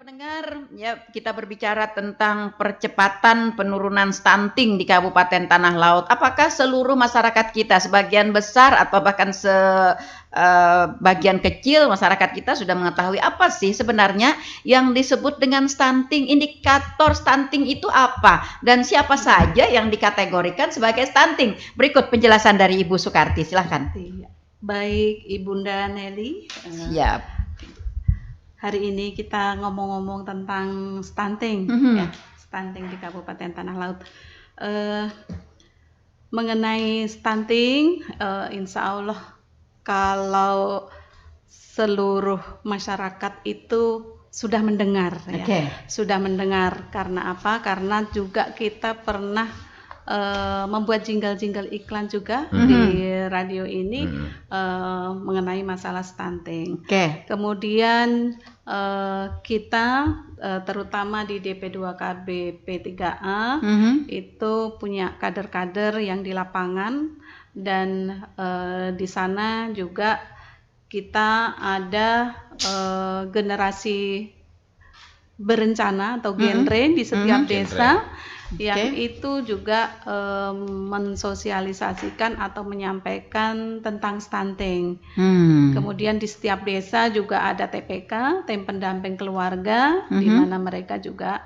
Pendengar, ya kita berbicara tentang percepatan penurunan stunting di Kabupaten Tanah Laut. Apakah seluruh masyarakat kita, sebagian besar atau bahkan sebagian kecil masyarakat kita sudah mengetahui apa sih sebenarnya yang disebut dengan stunting? Indikator stunting itu apa? Dan siapa saja yang dikategorikan sebagai stunting? Berikut penjelasan dari Ibu Sukarti, silahkan. Baik, Ibunda Nelly. Siap. Hari ini kita ngomong-ngomong tentang stunting, ya, stunting di Kabupaten Tanah Laut. Mengenai stunting, insya Allah kalau seluruh masyarakat itu sudah mendengar, ya, sudah mendengar. Karena apa? Karena juga kita pernah membuat jingle-jingle iklan juga di radio ini mengenai masalah stunting. Kemudian kita terutama di DP2KB P3A itu punya kader-kader yang di lapangan, dan di sana juga kita ada generasi berencana atau genre di setiap desa yang itu juga mensosialisasikan atau menyampaikan tentang stunting. Kemudian di setiap desa juga ada TPK, tim pendamping keluarga, di mana mereka juga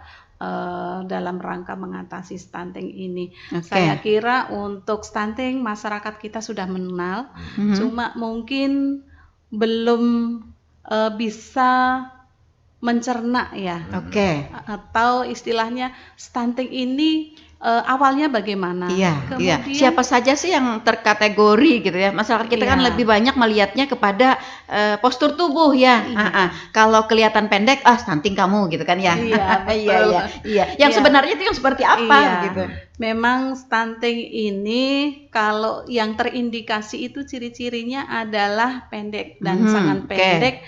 dalam rangka mengatasi stunting ini. Saya kira untuk stunting masyarakat kita sudah mengenal, cuma mungkin belum bisa mencerna, ya. Atau istilahnya stunting ini awalnya bagaimana? Kemudian siapa saja sih yang terkategori gitu ya? Masyarakat kita kan lebih banyak melihatnya kepada postur tubuh, ya. Kalau kelihatan pendek, stunting kamu gitu kan, ya. Yang sebenarnya itu yang seperti apa gitu? Memang stunting ini kalau yang terindikasi itu ciri-cirinya adalah pendek dan sangat pendek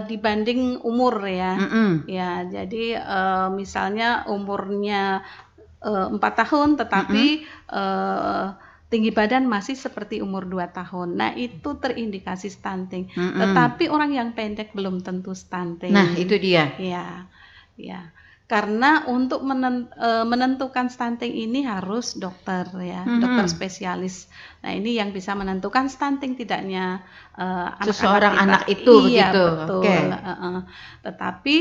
dibanding umur, ya. Ya, jadi misalnya umurnya 4 tahun tetapi tinggi badan masih seperti umur 2 tahun. Nah, itu terindikasi stunting. Tetapi orang yang pendek belum tentu stunting. Nah, itu dia. Ya. Karena untuk menentukan stunting ini harus dokter, ya, dokter spesialis. Nah, ini yang bisa menentukan stunting tidaknya seseorang anak itu, iya, begitu. Betul. Tetapi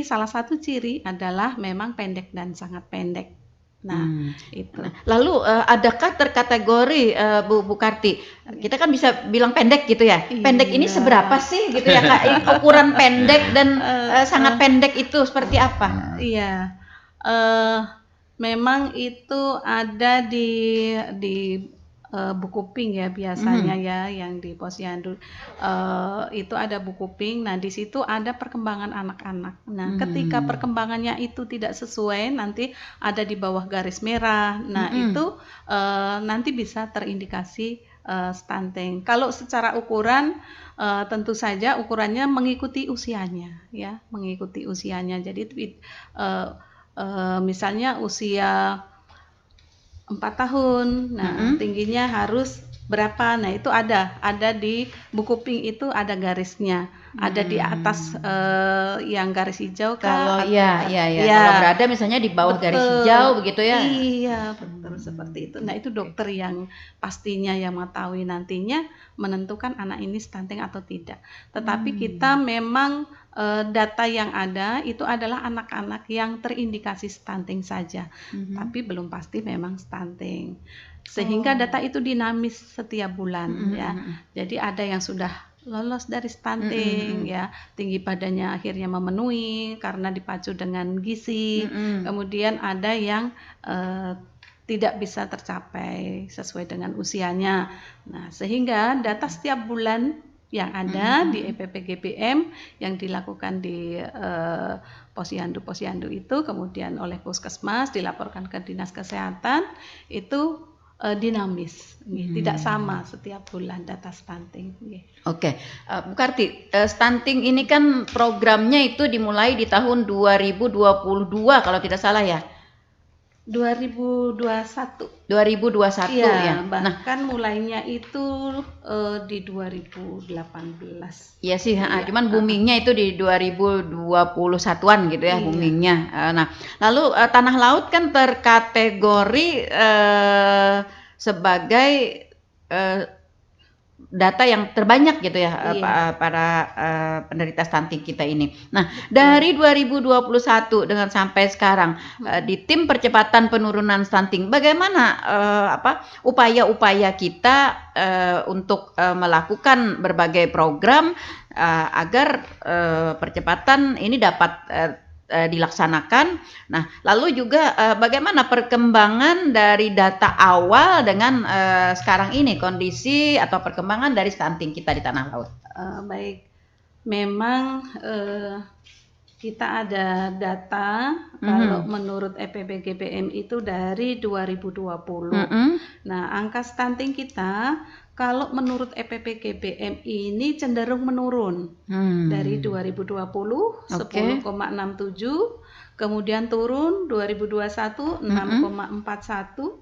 salah satu ciri adalah memang pendek dan sangat pendek. Nah, itu. Lalu adakah terkategori Bu Karti? Kita kan bisa bilang pendek gitu ya. Pendek ini seberapa sih gitu ya, Kak? Ukuran pendek dan sangat pendek itu seperti apa? Iya. Memang itu ada di buku pink, ya, biasanya, ya, yang di Posyandu itu ada buku pink. Nah, di situ ada perkembangan anak-anak. Nah, ketika perkembangannya itu tidak sesuai, nanti ada di bawah garis merah. Nah, itu nanti bisa terindikasi stunting. Kalau secara ukuran tentu saja ukurannya mengikuti usianya, ya, mengikuti usianya. Jadi misalnya usia 4 tahun, nah tingginya harus berapa? Nah, itu ada di buku pink itu ada garisnya, ada di atas yang garis hijau. Kalau kalau berada misalnya di bawah garis hijau begitu, ya. Iya, betul seperti itu. Nah, itu dokter yang pastinya yang mengetahui nantinya menentukan anak ini stunting atau tidak. Tetapi kita memang data yang ada itu adalah anak-anak yang terindikasi stunting saja, tapi belum pasti memang stunting. Sehingga data itu dinamis setiap bulan, ya. Jadi ada yang sudah lolos dari stunting, ya, tinggi badannya akhirnya memenuhi karena dipacu dengan gizi. Kemudian ada yang tidak bisa tercapai sesuai dengan usianya. Nah, sehingga data setiap bulan yang ada di EPPGBM yang dilakukan di posyandu itu, kemudian oleh puskesmas dilaporkan ke dinas kesehatan, itu dinamis, tidak sama setiap bulan data stunting. Bu Karti, stunting ini kan programnya itu dimulai di tahun 2022 kalau tidak salah, ya. 2021. 2021 Iya, ya. Nah, bahkan mulainya itu di 2018. iya sih, Iya, cuman boomingnya itu di 2021-an gitu ya, Iya. boomingnya. Nah, lalu tanah laut kan terkategori sebagai eh, data yang terbanyak gitu ya, Iya. para penderita stunting kita ini. Nah, dari 2021 dengan sampai sekarang di tim percepatan penurunan stunting, bagaimana upaya-upaya kita untuk melakukan berbagai program agar percepatan ini dapat dilaksanakan. Nah, lalu juga bagaimana perkembangan dari data awal dengan sekarang ini kondisi atau perkembangan dari stunting kita di tanah laut. Baik, memang kita ada data kalau menurut EPBGPM itu dari 2020. Nah, angka stunting kita kalau menurut EPBGPM ini cenderung menurun. Dari 2020 10,67, kemudian turun 2021 6,41,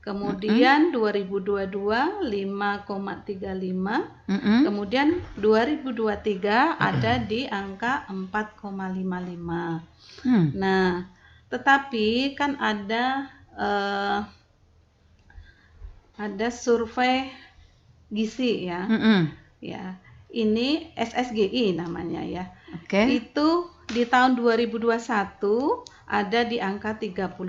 kemudian 2022 5,35, kemudian 2023 ada di angka 4,55. Nah, tetapi kan ada survei gizi ya. Ya, ini SSGI namanya ya. Itu di tahun 2021 ada di angka 31,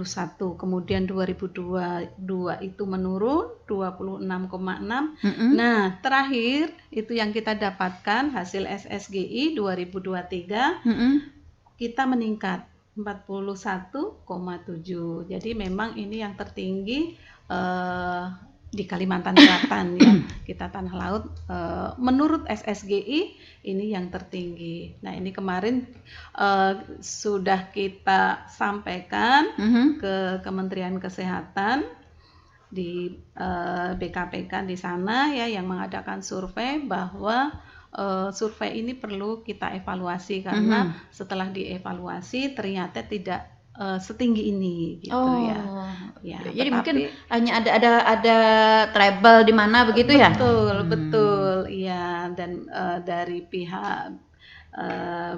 kemudian 2022 itu menurun 26,6. Nah, terakhir itu yang kita dapatkan hasil SSGI 2023 kita meningkat 41,7. Jadi memang ini yang tertinggi di Kalimantan Selatan ya, kita tanah laut menurut SSGI ini yang tertinggi. Nah, ini kemarin sudah kita sampaikan ke Kementerian Kesehatan di BKPK di sana ya, yang mengadakan survei bahwa survei ini perlu kita evaluasi karena setelah dievaluasi ternyata tidak setinggi ini gitu ya. Jadi mungkin hanya ada trouble di mana begitu ya? Betul, iya. Dan dari pihak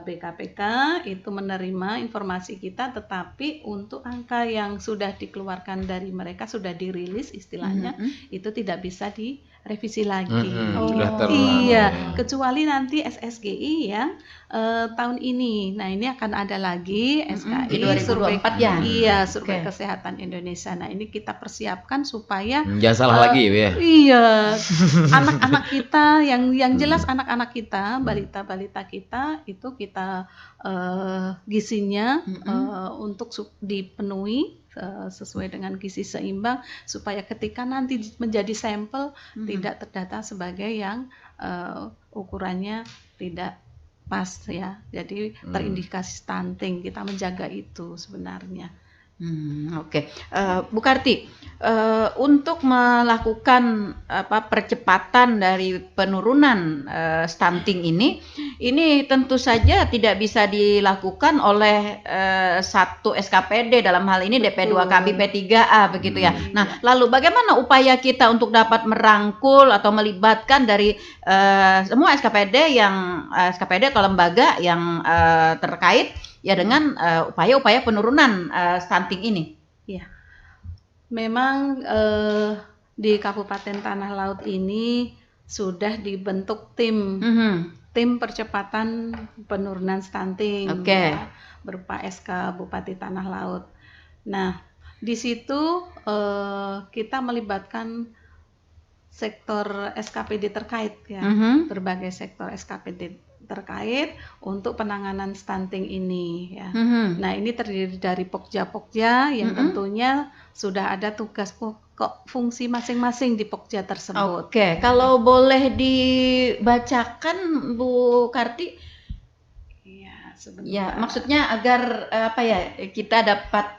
BKPK itu menerima informasi kita, tetapi untuk angka yang sudah dikeluarkan dari mereka sudah dirilis istilahnya itu tidak bisa direvisi lagi. Iya, kecuali nanti SSGI yang tahun ini. Nah, ini akan ada lagi SKI 2024 ya. Iya, Survei Kesehatan Indonesia. Nah, ini kita persiapkan supaya jangan salah lagi ya. Iya, anak-anak kita yang jelas anak-anak kita, balita-balita kita itu kita gizinya untuk dipenuhi sesuai dengan gizi seimbang supaya ketika nanti menjadi sampel tidak terdata sebagai yang ukurannya tidak pas ya. Jadi terindikasi stunting, kita menjaga itu sebenarnya. Bu Karti, untuk melakukan percepatan dari penurunan stunting ini tentu saja tidak bisa dilakukan oleh satu SKPD, dalam hal ini DP2KB P3A begitu ya. Nah, lalu bagaimana upaya kita untuk dapat merangkul atau melibatkan dari semua SKPD atau lembaga yang terkait ya dengan upaya-upaya penurunan stunting ini? Ya, memang di Kabupaten Tanah Laut ini sudah dibentuk tim percepatan penurunan stunting ya, berupa SK Bupati Tanah Laut. Nah, di situ kita melibatkan sektor SKPD terkait ya, berbagai sektor SKPD terkait untuk penanganan stunting ini ya. Nah, ini terdiri dari pokja-pokja yang tentunya sudah ada tugas pokok fungsi masing-masing di pokja tersebut. Kalau boleh dibacakan Bu Karti? Iya, sebentar. Ya, maksudnya agar kita dapat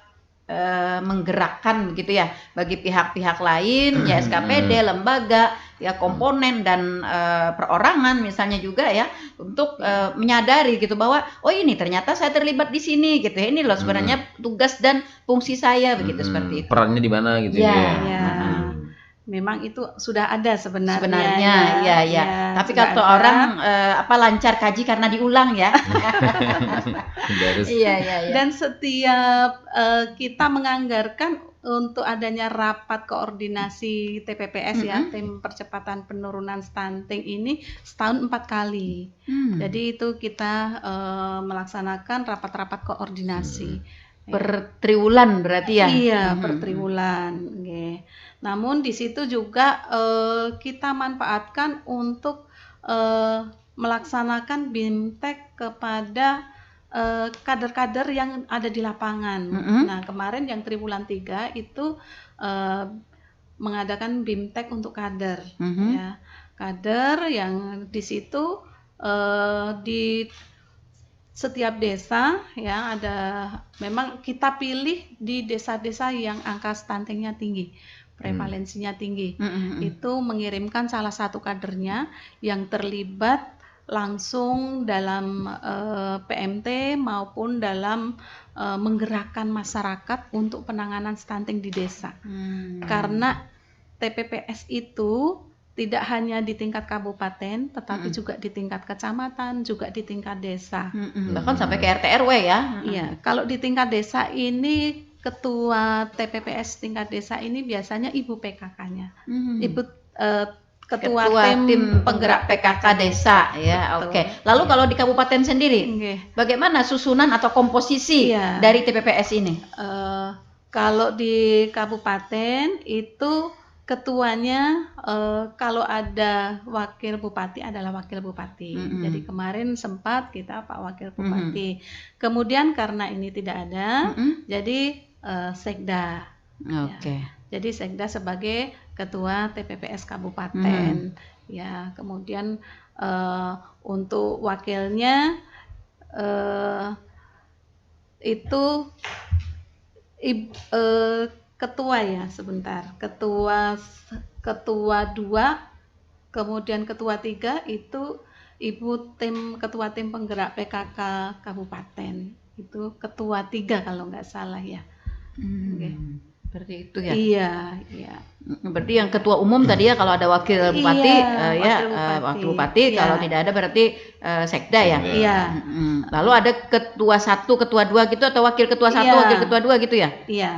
menggerakkan begitu ya bagi pihak-pihak lain ya, SKPD, lembaga ya komponen dan perorangan misalnya juga ya untuk menyadari gitu bahwa oh ini ternyata saya terlibat di sini gitu ya. Ini loh sebenarnya tugas dan fungsi saya begitu seperti itu. Perannya di mana gitu Ya. ya. Ya, memang itu sudah ada sebenarnya. Sebenarnya ya. Ya, Tapi sudah kalau ada. orang lancar kaji karena diulang ya. Garis. Iya. Dan setiap kita menganggarkan untuk adanya rapat koordinasi TPPS ya, tim percepatan penurunan stunting ini setahun 4 kali. Jadi itu kita melaksanakan rapat-rapat koordinasi. Per triwulan berarti ya? Iya, per triwulan. Okay. Namun di situ juga kita manfaatkan untuk melaksanakan BIMTEK kepada kader-kader yang ada di lapangan. Nah, kemarin yang triwulan 3 itu mengadakan BIMTEK untuk kader. Ya. Kader yang di situ di setiap desa ya ada, memang kita pilih di desa-desa yang angka stuntingnya tinggi, prevalensinya tinggi. Itu mengirimkan salah satu kadernya yang terlibat langsung dalam PMT maupun dalam menggerakkan masyarakat untuk penanganan stunting di desa. Karena TPPS itu tidak hanya di tingkat kabupaten, tetapi juga di tingkat kecamatan, juga di tingkat desa. Bahkan sampai ke RT RW ya. Iya, kalau di tingkat desa ini ketua TPPS tingkat desa ini biasanya ibu PKK-nya, ibu ketua tim penggerak PKK desa ya. Oke. Lalu kalau di kabupaten sendiri, bagaimana susunan atau komposisi dari TPPS ini? Kalau di kabupaten itu ketuanya kalau ada wakil bupati adalah wakil bupati. Jadi kemarin sempat kita Pak Wakil Bupati. Kemudian karena ini tidak ada, jadi sekda. Oke. Ya. Jadi sekda sebagai ketua TPPS kabupaten. Ya, kemudian untuk wakilnya itu ketua ya, sebentar. Ketua 2, kemudian ketua 3 itu ketua tim penggerak PKK kabupaten. Itu ketua 3 kalau nggak salah ya. Seperti itu ya. Iya. Berarti yang ketua umum tadi ya kalau ada wakil bupati wakil bupati, kalau tidak ada berarti sekda ya. Iya. Lalu ada ketua 1, ketua 2 gitu atau wakil ketua 1, wakil ketua 2 gitu ya? Iya.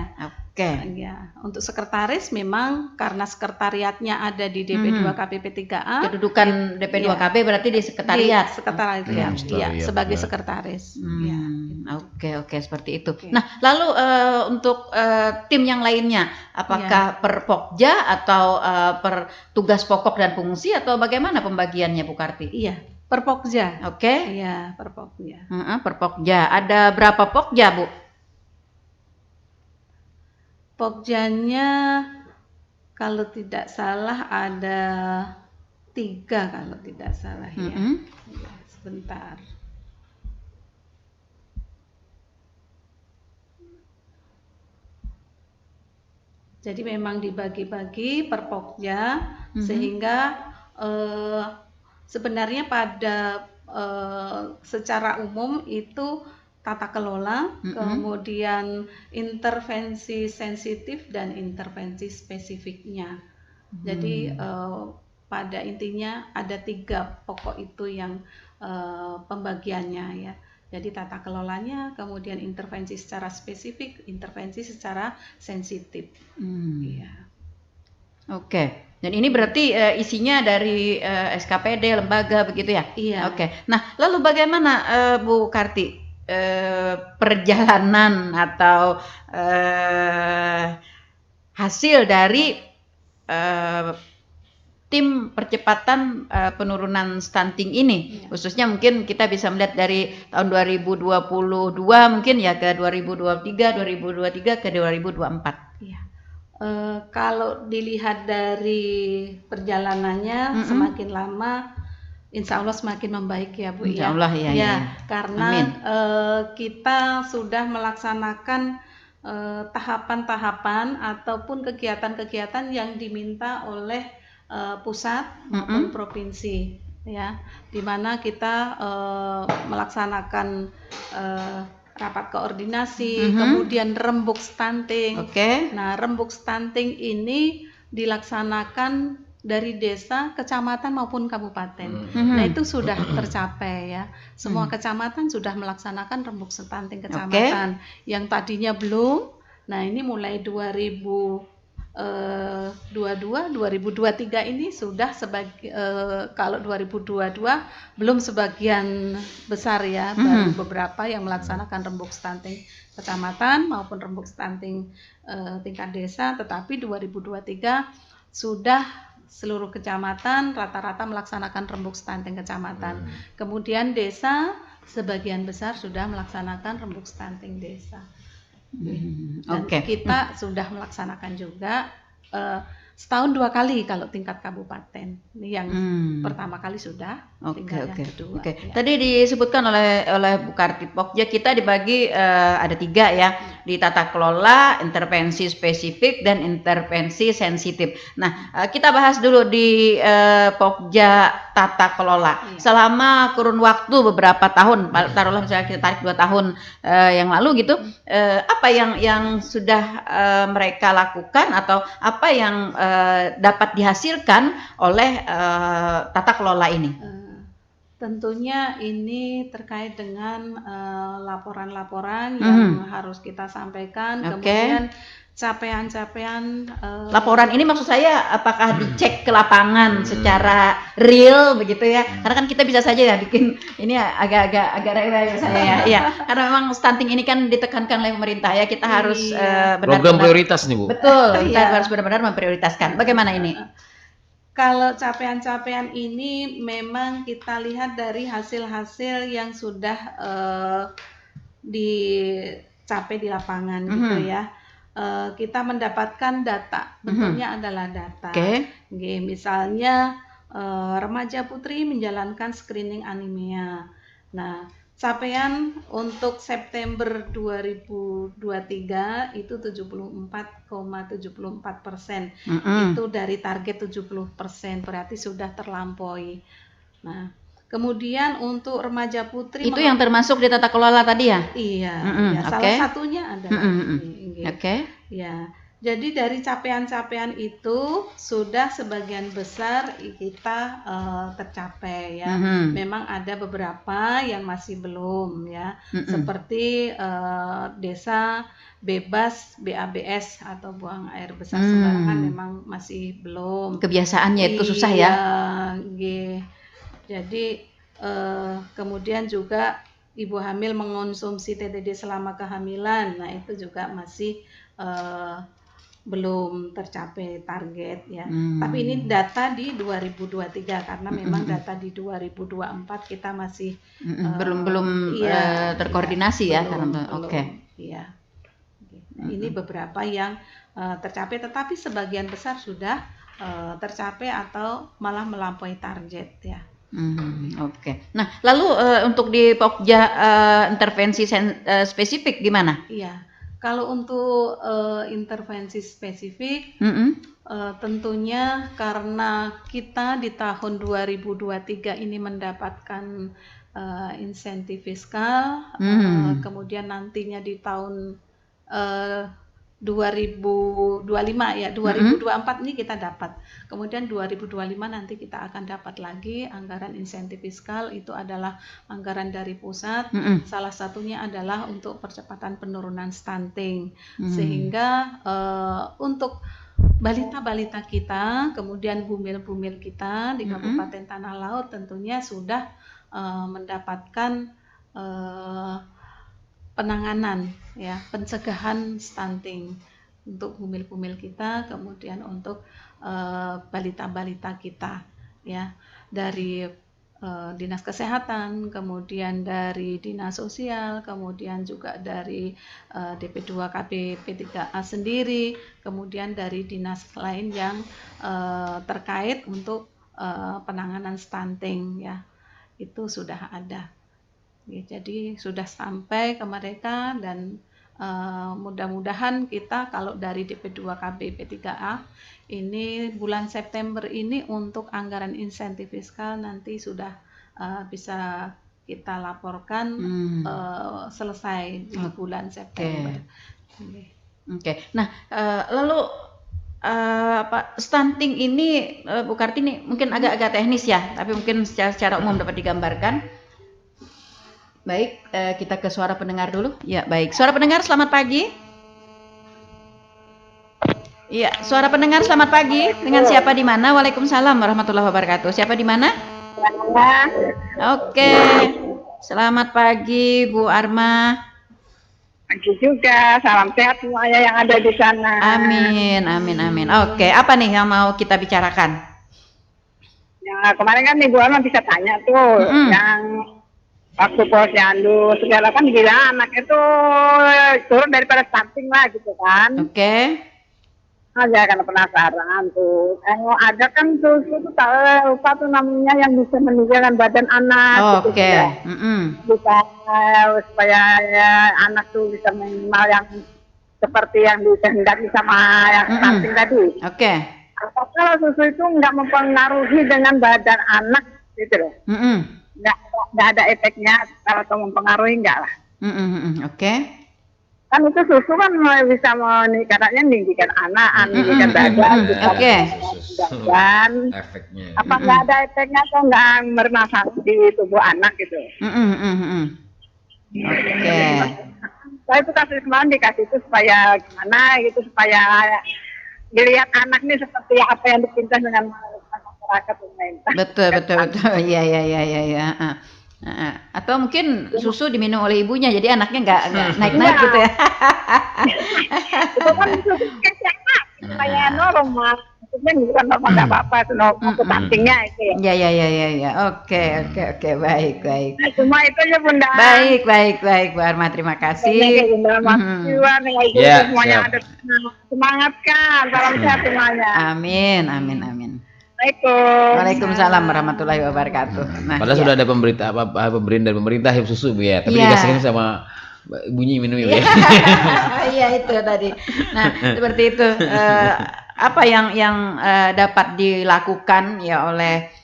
Oke. Ya, untuk sekretaris memang karena sekretariatnya ada di DP2 KPP 3A. Kedudukan DP2KB berarti di sekretariat. Sekretariat sebagai sekretaris. Oke, seperti itu. Nah, lalu untuk tim yang lainnya, apakah per Pokja atau per tugas pokok dan fungsi atau bagaimana pembagiannya Bu Karti? Iya, per Pokja. Oke. Iya, per Pokja. Per Pokja. Ada berapa Pokja, Bu? Pokjanya kalau tidak salah ada 3 kalau tidak salah ya. Sebentar. Jadi memang dibagi-bagi per Pokja sehingga sebenarnya pada secara umum itu tata kelola, kemudian intervensi sensitif dan intervensi spesifiknya. Jadi pada intinya ada 3 pokok itu yang pembagiannya ya. Jadi tata kelolanya, kemudian intervensi secara spesifik, intervensi secara sensitif. Oke. Dan ini berarti isinya dari SKPD, lembaga begitu ya? Iya. Oke. Nah, lalu bagaimana Bu Karti perjalanan atau hasil dari tim percepatan penurunan stunting ini, khususnya mungkin kita bisa melihat dari tahun 2022 mungkin ya ke 2023 ke 2024. Iya. Kalau dilihat dari perjalanannya semakin lama Insya Allah semakin membaik ya Bu. Insya Allah ya. Karena kita sudah melaksanakan tahapan-tahapan ataupun kegiatan-kegiatan yang diminta oleh pusat maupun provinsi, ya, di mana kita melaksanakan rapat koordinasi, kemudian rembuk stunting. Nah, rembuk stunting ini dilaksanakan dari desa, kecamatan maupun kabupaten. Nah, itu sudah tercapai ya. Semua kecamatan sudah melaksanakan rembuk stunting kecamatan. Yang tadinya belum. Nah, ini mulai 2023 ini sudah kalau 2022 belum sebagian besar ya, baru beberapa yang melaksanakan rembuk stunting kecamatan maupun rembuk stunting tingkat desa, tetapi 2023 sudah seluruh kecamatan rata-rata melaksanakan rembuk stunting kecamatan. Kemudian desa sebagian besar sudah melaksanakan rembuk stunting desa. Dan kita sudah melaksanakan juga setahun 2 kali kalau tingkat kabupaten. Ini yang pertama kali sudah, tinggal yang kedua. Ya. Tadi disebutkan oleh Bu Kartip, Pokja kita dibagi ada 3 ya, di tata kelola, intervensi spesifik, dan intervensi sensitif. Nah, kita bahas dulu di Pokja tata kelola. Selama kurun waktu beberapa tahun, taruhlah misalnya kita tarik 2 tahun yang lalu gitu, apa yang sudah mereka lakukan atau apa yang dapat dihasilkan oleh tata kelola ini? Tentunya ini terkait dengan laporan-laporan yang harus kita sampaikan, kemudian capaian-capaian. Laporan ini maksud saya apakah dicek ke lapangan secara real begitu ya? Karena kan kita bisa saja ya bikin ini agak rewel saya ya. Iya, karena memang stunting ini kan ditekankan oleh pemerintah ya, kita harus program prioritas nih Bu. Betul, kita harus benar-benar memprioritaskan. Bagaimana ini? Kalau capaian-capaian ini memang kita lihat dari hasil-hasil yang sudah dicapai di lapangan gitu ya. Kita mendapatkan data, bentuknya adalah data. Misalnya remaja putri menjalankan screening anemia. Nah, capaian untuk September 2023 itu 74,74%. Itu dari target 70%, berarti sudah terlampaui. Nah, kemudian untuk remaja putri itu yang termasuk di tata kelola tadi ya? Iya, salah satunya adalah ini. Ya. Jadi dari capaian-capaian itu sudah sebagian besar kita tercapai ya. Memang ada beberapa yang masih belum ya. Seperti desa bebas BABS atau buang air besar sembarangan memang masih belum. Kebiasaannya itu susah ya. Jadi kemudian juga ibu hamil mengonsumsi TTD selama kehamilan. Nah, itu juga masih belum tercapai target ya. Tapi ini data di 2023 karena memang data di 2024 kita masih belum terkoordinasi ya karena Iya. Ini beberapa yang tercapai, tetapi sebagian besar sudah tercapai atau malah melampaui target ya. Nah, lalu untuk di Pokja intervensi spesifik gimana? Iya. Kalau untuk intervensi spesifik, tentunya karena kita di tahun 2023 ini mendapatkan insentif fiskal, kemudian nantinya di tahun 2025 ya, 2024 ini kita dapat. Kemudian 2025 nanti kita akan dapat lagi anggaran insentif fiskal, itu adalah anggaran dari pusat. Salah satunya adalah untuk percepatan penurunan stunting. Sehingga untuk balita-balita kita, kemudian bumil-bumil kita di Kabupaten Tanah Laut tentunya sudah mendapatkan penanganan ya, pencegahan stunting untuk bumil-bumil kita, kemudian untuk balita-balita kita ya, dari Dinas Kesehatan, kemudian dari Dinas Sosial, kemudian juga dari DP2 KPP3A sendiri, kemudian dari dinas lain yang terkait untuk penanganan stunting ya, itu sudah ada. Jadi sudah sampai ke mereka dan Mudah-mudahan kita kalau dari DP2KB P3A ini bulan September ini untuk anggaran insentif fiskal nanti sudah bisa kita laporkan selesai di bulan September. Oke. Nah, lalu stunting ini Bu Kartini mungkin agak-agak teknis ya, tapi mungkin secara umum dapat digambarkan. Baik, kita ke suara pendengar dulu. Ya, baik. Suara pendengar, selamat pagi. Iya, suara pendengar, selamat pagi. Dengan siapa di mana? Waalaikumsalam warahmatullahi wabarakatuh. Siapa di mana? Oke. Selamat pagi, Bu Arma. Pagi juga, salam sehat semuanya yang ada di sana. Amin, amin, amin. Oke, apa nih yang mau kita bicarakan? Ya, kemarin kan Ibu Arma bisa tanya tuh, yang waktu posyandu segala kan bilang anak itu turun daripada stunting lah gitu kan. Oke. Aja karena penasaran tuh. Ada kan susu tuh lupa tuh namanya yang bisa meninggikan badan anak. Oke. Gitu, bisa supaya anak tuh bisa minimal yang seperti yang dikehendaki sama yang stunting tadi. Oke. Apakah susu itu nggak mempengaruhi dengan badan anak gitu loh? Nggak ada efeknya atau mempengaruhi nggak lah. Oke. Kan itu susu kan bisa meninggikan anak, meninggikan badan, Oke. Dan efeknya. apa nggak ada efeknya atau nggak bermasalah di tubuh anak gitu? Oke. Saya itu kasih kemarin dikasih itu supaya gimana gitu, supaya dilihat anak nih seperti apa yang dipintas dengan masyarakat pemerintah. Betul. Iya. Atau mungkin susu diminum oleh ibunya, jadi anaknya nggak naik-naik gitu ya. Itu kan susu kesehatan, supaya normal. Maksudnya bukan normal nggak apa-apa, itu normal stuntingnya itu ya. Iya. Oke, baik. Nah, cuma itu aja Bunda. Baik, Bu Arma, terima kasih. Ya, semuanya ada semangat kan, salam sehat semuanya. Amin. Waalaikumsalam warahmatullahi wabarakatuh. Nah, Padahal sudah ada pemberian dari pemerintah susu Bu ya, tapi dikasihin sama bunyi minum ya. Iya itu tadi. Nah, seperti itu. Apa yang dapat dilakukan ya oleh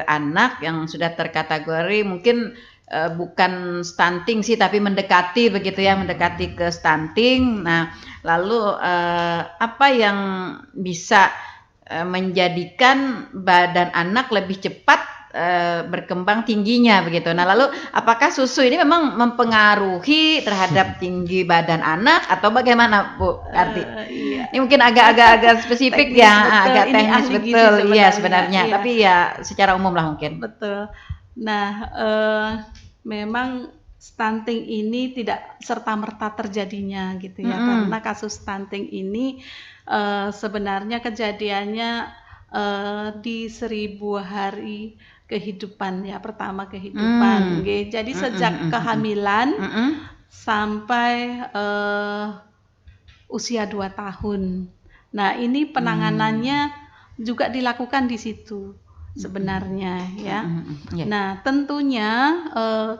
anak yang sudah terkategori mungkin bukan stunting sih, tapi mendekati begitu ya, mendekati ke stunting. Nah, lalu apa yang bisa menjadikan badan anak lebih cepat berkembang tingginya begitu. Nah, lalu apakah susu ini memang mempengaruhi terhadap tinggi badan anak atau bagaimana Bu Arti? Iya. Ini mungkin agak spesifik teknis, ya, betul. agak Ini teknis ahli gizi betul. Iya sebenarnya. sebenarnya, Iya. tapi ya secara umum lah mungkin. Betul. Nah, memang stunting ini tidak serta-merta terjadinya gitu ya, karena kasus stunting ini sebenarnya kejadiannya di 1000 hari kehidupan ya, pertama kehidupan. Jadi sejak kehamilan sampai usia 2 tahun. Nah, ini penanganannya juga dilakukan di situ sebenarnya ya. Nah, tentunya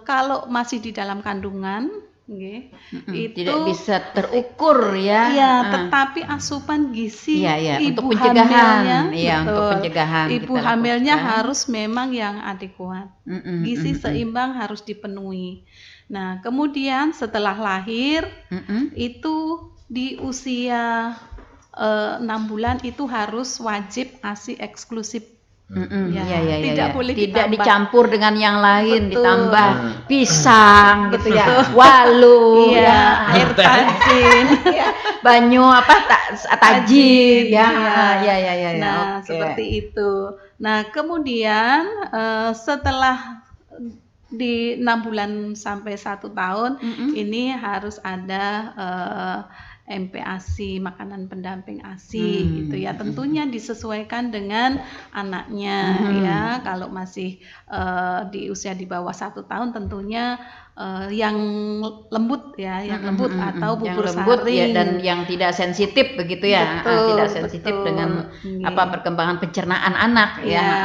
kalau masih di dalam kandungan itu tidak bisa terukur ya. Iya, tetapi asupan gizi ibu untuk pencegahan, hamilnya, untuk pencegahan ibu kita hamilnya lakukan. harus memang yang adekuat. Gizi seimbang harus dipenuhi. Nah, kemudian setelah lahir itu di usia 6 bulan itu harus wajib ASI eksklusif. Tidak boleh tidak ditambah. dicampur dengan yang lain. Betul. Ditambah pisang gitu ya, walu air tajin, banyu tajin ya. Nah, seperti itu. Nah, kemudian setelah di 6 bulan sampai 1 tahun ini harus ada MPASI, makanan pendamping ASI gitu ya. Tentunya disesuaikan dengan anaknya ya. Kalau masih di usia di bawah 1 tahun tentunya yang lembut ya, yang lembut atau yang bubur lembut ya, saring. dan yang tidak sensitif begitu ya. Betul, Tidak sensitif betul. dengan perkembangan pencernaan anak ya. Ya,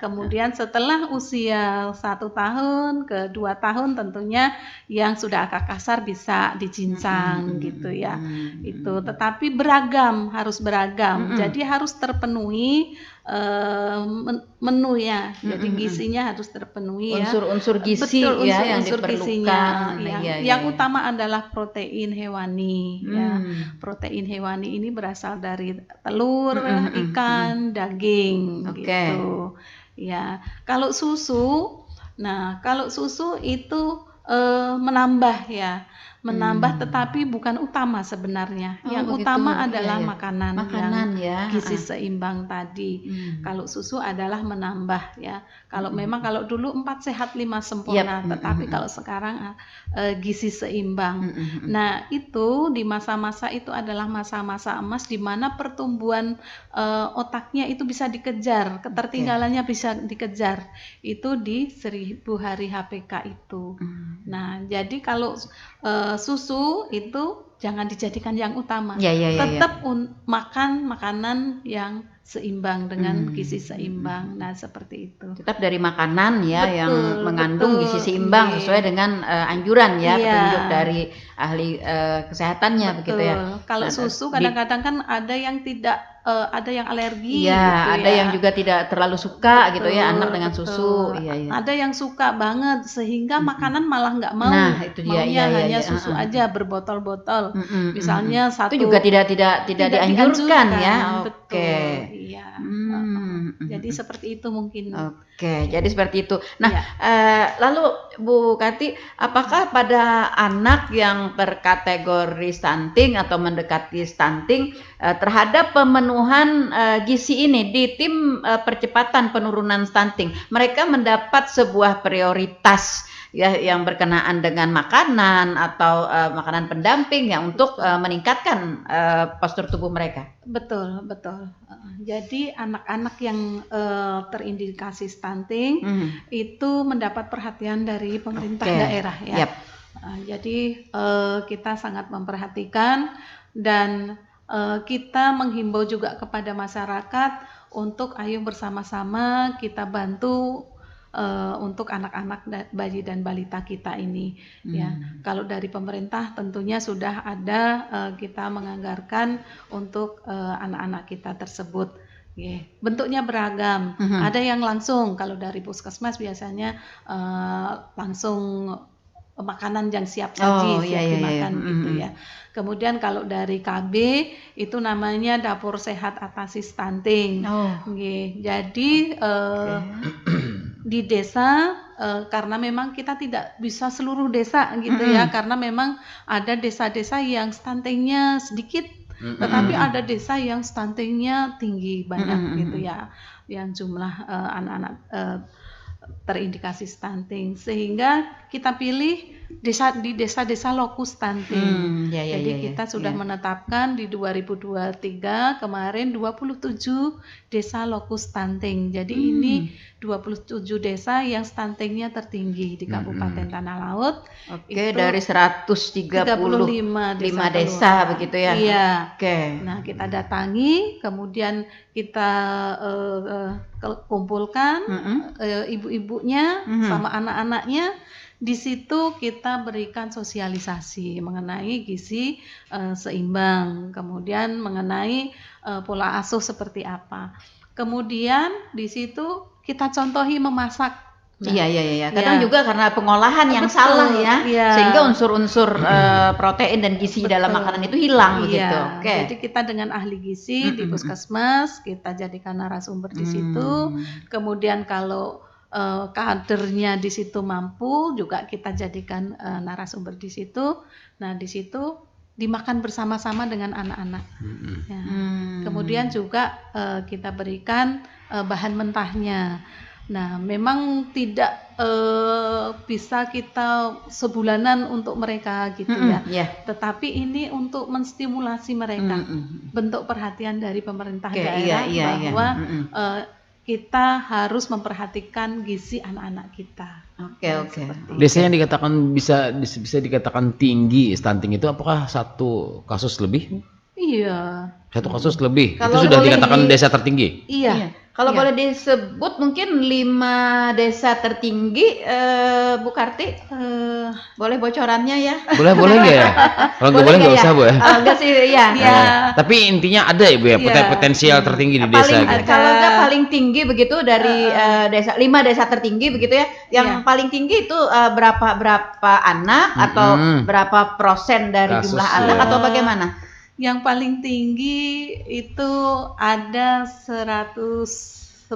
kemudian setelah usia 1 tahun ke 2 tahun tentunya yang sudah agak kasar bisa dijincang gitu ya. Itu tetapi beragam, harus beragam. Jadi harus terpenuhi menu ya. Jadi gizinya harus terpenuhi ya. Unsur-unsur gizi Betul, ya yang unsur-unsur diperlukan. gizinya. Yang Iya. utama adalah protein hewani ya. Protein hewani ini berasal dari telur, ikan, daging gitu. Ya, kalau susu, kalau susu itu menambah ya, tetapi bukan utama sebenarnya. Yang begitu. utama Iya, adalah iya. makanan Makanan yang ya. gizi seimbang tadi. Kalau susu adalah menambah ya. Kalau memang kalau dulu 4 sehat 5 sempurna, tetapi kalau sekarang gizi seimbang. Nah, itu di masa-masa itu adalah masa-masa emas di mana pertumbuhan otaknya itu bisa dikejar, ketertinggalannya bisa dikejar. Itu di 1000 hari HPK itu. Nah, jadi kalau susu itu jangan dijadikan yang utama. Tetap makan makanan yang seimbang dengan gizi seimbang. Nah, seperti itu. Tetap dari makanan ya, Betul, yang mengandung betul. gizi seimbang sesuai dengan anjuran ya, Iya. petunjuk dari ahli kesehatannya begitu ya. Kalau Nah, susu kadang-kadang kan ada yang tidak ada yang alergi Iya, gitu ada ya. yang juga tidak terlalu suka gitu ya, anak dengan Betul. susu. Iya. Ada yang suka banget sehingga makanan malah nggak mau. Nah, itu dia. Maunya Iya, hanya iya. susu aja berbotol-botol. Misalnya satu. Itu juga tidak dianjurkan ya. Betul. Oke. Iya. Jadi seperti itu mungkin. Oke, jadi seperti itu. Nah, lalu Bu Kati, apakah pada anak yang berkategori stunting atau mendekati stunting terhadap pemenuhan gizi ini di tim percepatan penurunan stunting, mereka mendapat sebuah prioritas ya yang berkenaan dengan makanan atau makanan pendamping ya untuk meningkatkan postur tubuh mereka? Betul. Jadi anak-anak yang terindikasi stunting itu mendapat perhatian dari pemerintah daerah ya. Jadi kita sangat memperhatikan dan kita menghimbau juga kepada masyarakat untuk ayo bersama-sama kita bantu untuk anak-anak bayi dan balita kita ini ya. Kalau dari pemerintah tentunya sudah ada kita menganggarkan untuk anak-anak kita tersebut. Bentuknya beragam. Ada yang langsung, kalau dari puskesmas biasanya langsung makanan yang siap saji, siap dimakan gitu ya. Kemudian kalau dari KB itu namanya Dapur Sehat Atasi Stunting. Jadi di desa karena memang kita tidak bisa seluruh desa gitu ya, karena memang ada desa-desa yang stuntingnya sedikit, tetapi ada desa yang stuntingnya tinggi banyak gitu ya, yang jumlah anak-anak terindikasi stunting, sehingga kita pilih di desa-desa lokus stunting. Jadi kita sudah menetapkan di 2023 kemarin 27 desa lokus stunting. Jadi ini 27 desa yang stuntingnya tertinggi di Kabupaten Tanah Laut. Oke, dari 135 desa begitu ya. Iya. Oke. Nah, kita datangi, kemudian kita kumpulkan ibu-ibunya sama anak-anaknya. Di situ kita berikan sosialisasi mengenai gizi seimbang, kemudian mengenai pola asuh seperti apa. Kemudian di situ kita contohi memasak. Iya. Kadang juga karena pengolahan yang salah ya, sehingga unsur-unsur protein dan gizi dalam makanan itu hilang begitu. Jadi kita dengan ahli gizi di puskesmas kita jadikan narasumber di situ. Kemudian kalau kadernya di situ mampu juga kita jadikan narasumber di situ. Nah, di situ dimakan bersama-sama dengan anak-anak. Kemudian juga kita berikan bahan mentahnya. Nah, memang tidak bisa kita sebulanan untuk mereka gitu ya. Tetapi ini untuk menstimulasi mereka. Bentuk perhatian dari pemerintah daerah bahwa kita harus memperhatikan gizi anak-anak kita. Oke. Biasanya yang dikatakan bisa dikatakan tinggi stunting itu apakah satu kasus lebih? Iya. Satu kasus lebih. Kalau Itu sudah boleh dikatakan desa tertinggi. Iya. Kalau Iya. boleh disebut mungkin 5 desa tertinggi, Bu Karti, boleh bocorannya ya? Boleh nggak ya? Kalau nggak boleh nggak usah, Bu ya. Enggak sih, ya. Iya. Tapi intinya ada ya, Bu ya, Iya. potensial tertinggi di desa Paling gitu. kalau enggak paling tinggi begitu dari desa 5 desa tertinggi begitu ya. Yang Iya. paling tinggi itu berapa anak atau berapa persen dari Kasus jumlah ya. anak atau bagaimana? Yang paling tinggi itu ada 111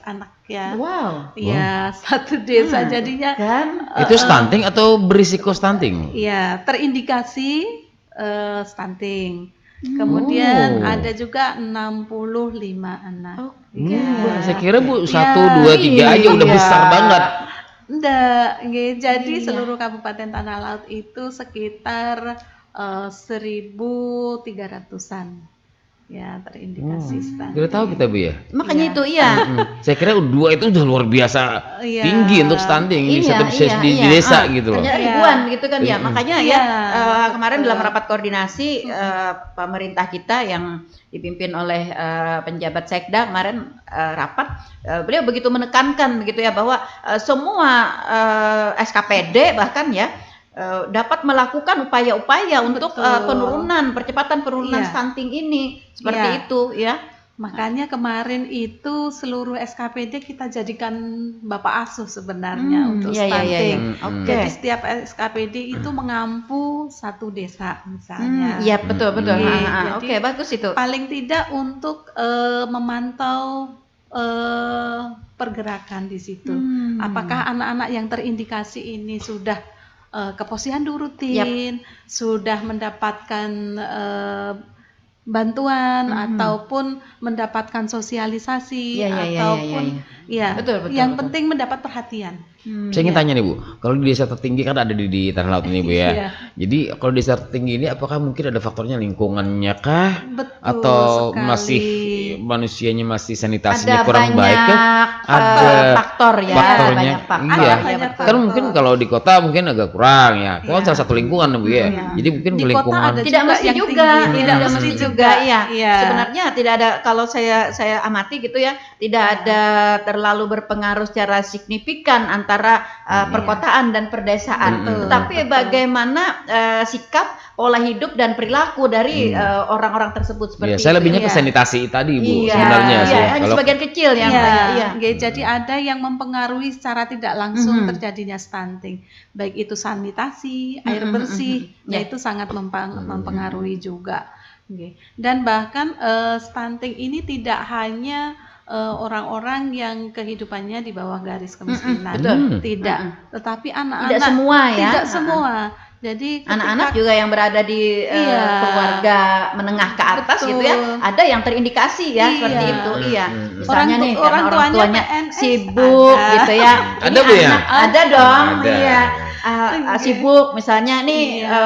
anak ya. Wow. Iya, satu desa jadinya. Kan Itu stunting atau berisiko stunting? Iya, terindikasi stunting. Kemudian Oh. ada juga 65 anak. Saya kira Bu 1, Iya. 2, 3 aja udah Iya. besar banget. Enggak, nggih. Jadi Iya. seluruh Kabupaten Tanah Laut itu sekitar 1.300-an ya terindikasi stunting. Udah tahu kita, Bu ya. makanya Iya. itu iya. Saya kira 2 itu udah luar biasa Iya. tinggi untuk stunting di Iya, di desa gitu loh. Hanya Iya. ribuan gitu kan ya. Makanya ya Iya, kemarin betul. dalam rapat koordinasi pemerintah kita yang dipimpin oleh penjabat Sekda kemarin rapat, beliau begitu menekankan begitu ya bahwa semua SKPD bahkan ya dapat melakukan upaya-upaya untuk Betul. percepatan penurunan Iya. stunting ini seperti Iya. itu ya. Makanya kemarin itu seluruh SKPD kita jadikan bapak asuh sebenarnya untuk iya, iya, stunting. iya. Oke. Jadi setiap SKPD itu mengampu satu desa misalnya. Iya betul. Iya, Oke, jadi bagus itu. paling tidak untuk memantau pergerakan di situ. Apakah anak-anak yang terindikasi ini sudah ke posyandu rutin, sudah mendapatkan bantuan ataupun mendapatkan sosialisasi ataupun ya, Betul, yang betul. penting mendapat perhatian. Saya ingin tanya nih Bu, kalau di desa tertinggi kan ada di Tanah Laut ini Bu ya. Iya. Jadi kalau di desa tertinggi ini apakah mungkin ada faktornya lingkungannya kah? Betul Atau sekali. masih manusianya masih sanitasinya Ada kurang baik banyak kah? Ada faktor ya, faktornya. banyak faktor. Iya. Ya, Banyak betul. Kan mungkin kalau di kota mungkin agak kurang ya. Kan Iya. salah satu lingkungan Bu ya. Jadi mungkin Di kota lingkungan ada Tidak juga mesti yang juga, tinggi. tidak Iya. mesti juga ya. Iya. Sebenarnya tidak ada, kalau saya amati gitu ya, tidak ada terlalu berpengaruh secara signifikan antara perkotaan dan perdesaan. Tetapi bagaimana sikap, pola hidup dan perilaku dari orang-orang tersebut seperti Iya, saya itu. lebihnya ke Iya. sanitasi tadi Bu Iya, sebenarnya sih. iya, hanya Kalau sebagian kecil yang Iya, iya. nggih, jadi ada yang mempengaruhi secara tidak langsung terjadinya stunting, baik itu sanitasi, air bersih, Ya. itu sangat mempengaruhi juga. Nggih. Dan bahkan stunting ini tidak hanya orang-orang yang kehidupannya di bawah garis kemiskinan, betul. tidak, tetapi anak-anak Tidak semua ya. tidak semua. Jadi Anak-anak ketika- juga yang berada di Iya. keluarga menengah ke atas Betul. gitu ya, ada yang terindikasi ya Iya. seperti itu. Iya. Misalnya Orang nih orang karena orang tuanya tuanya PNS sibuk ada. gitu ya. Ada, Ini Bu, ya? anak- Ada dong. Ada. Iya. Sibuk misalnya nih Iya.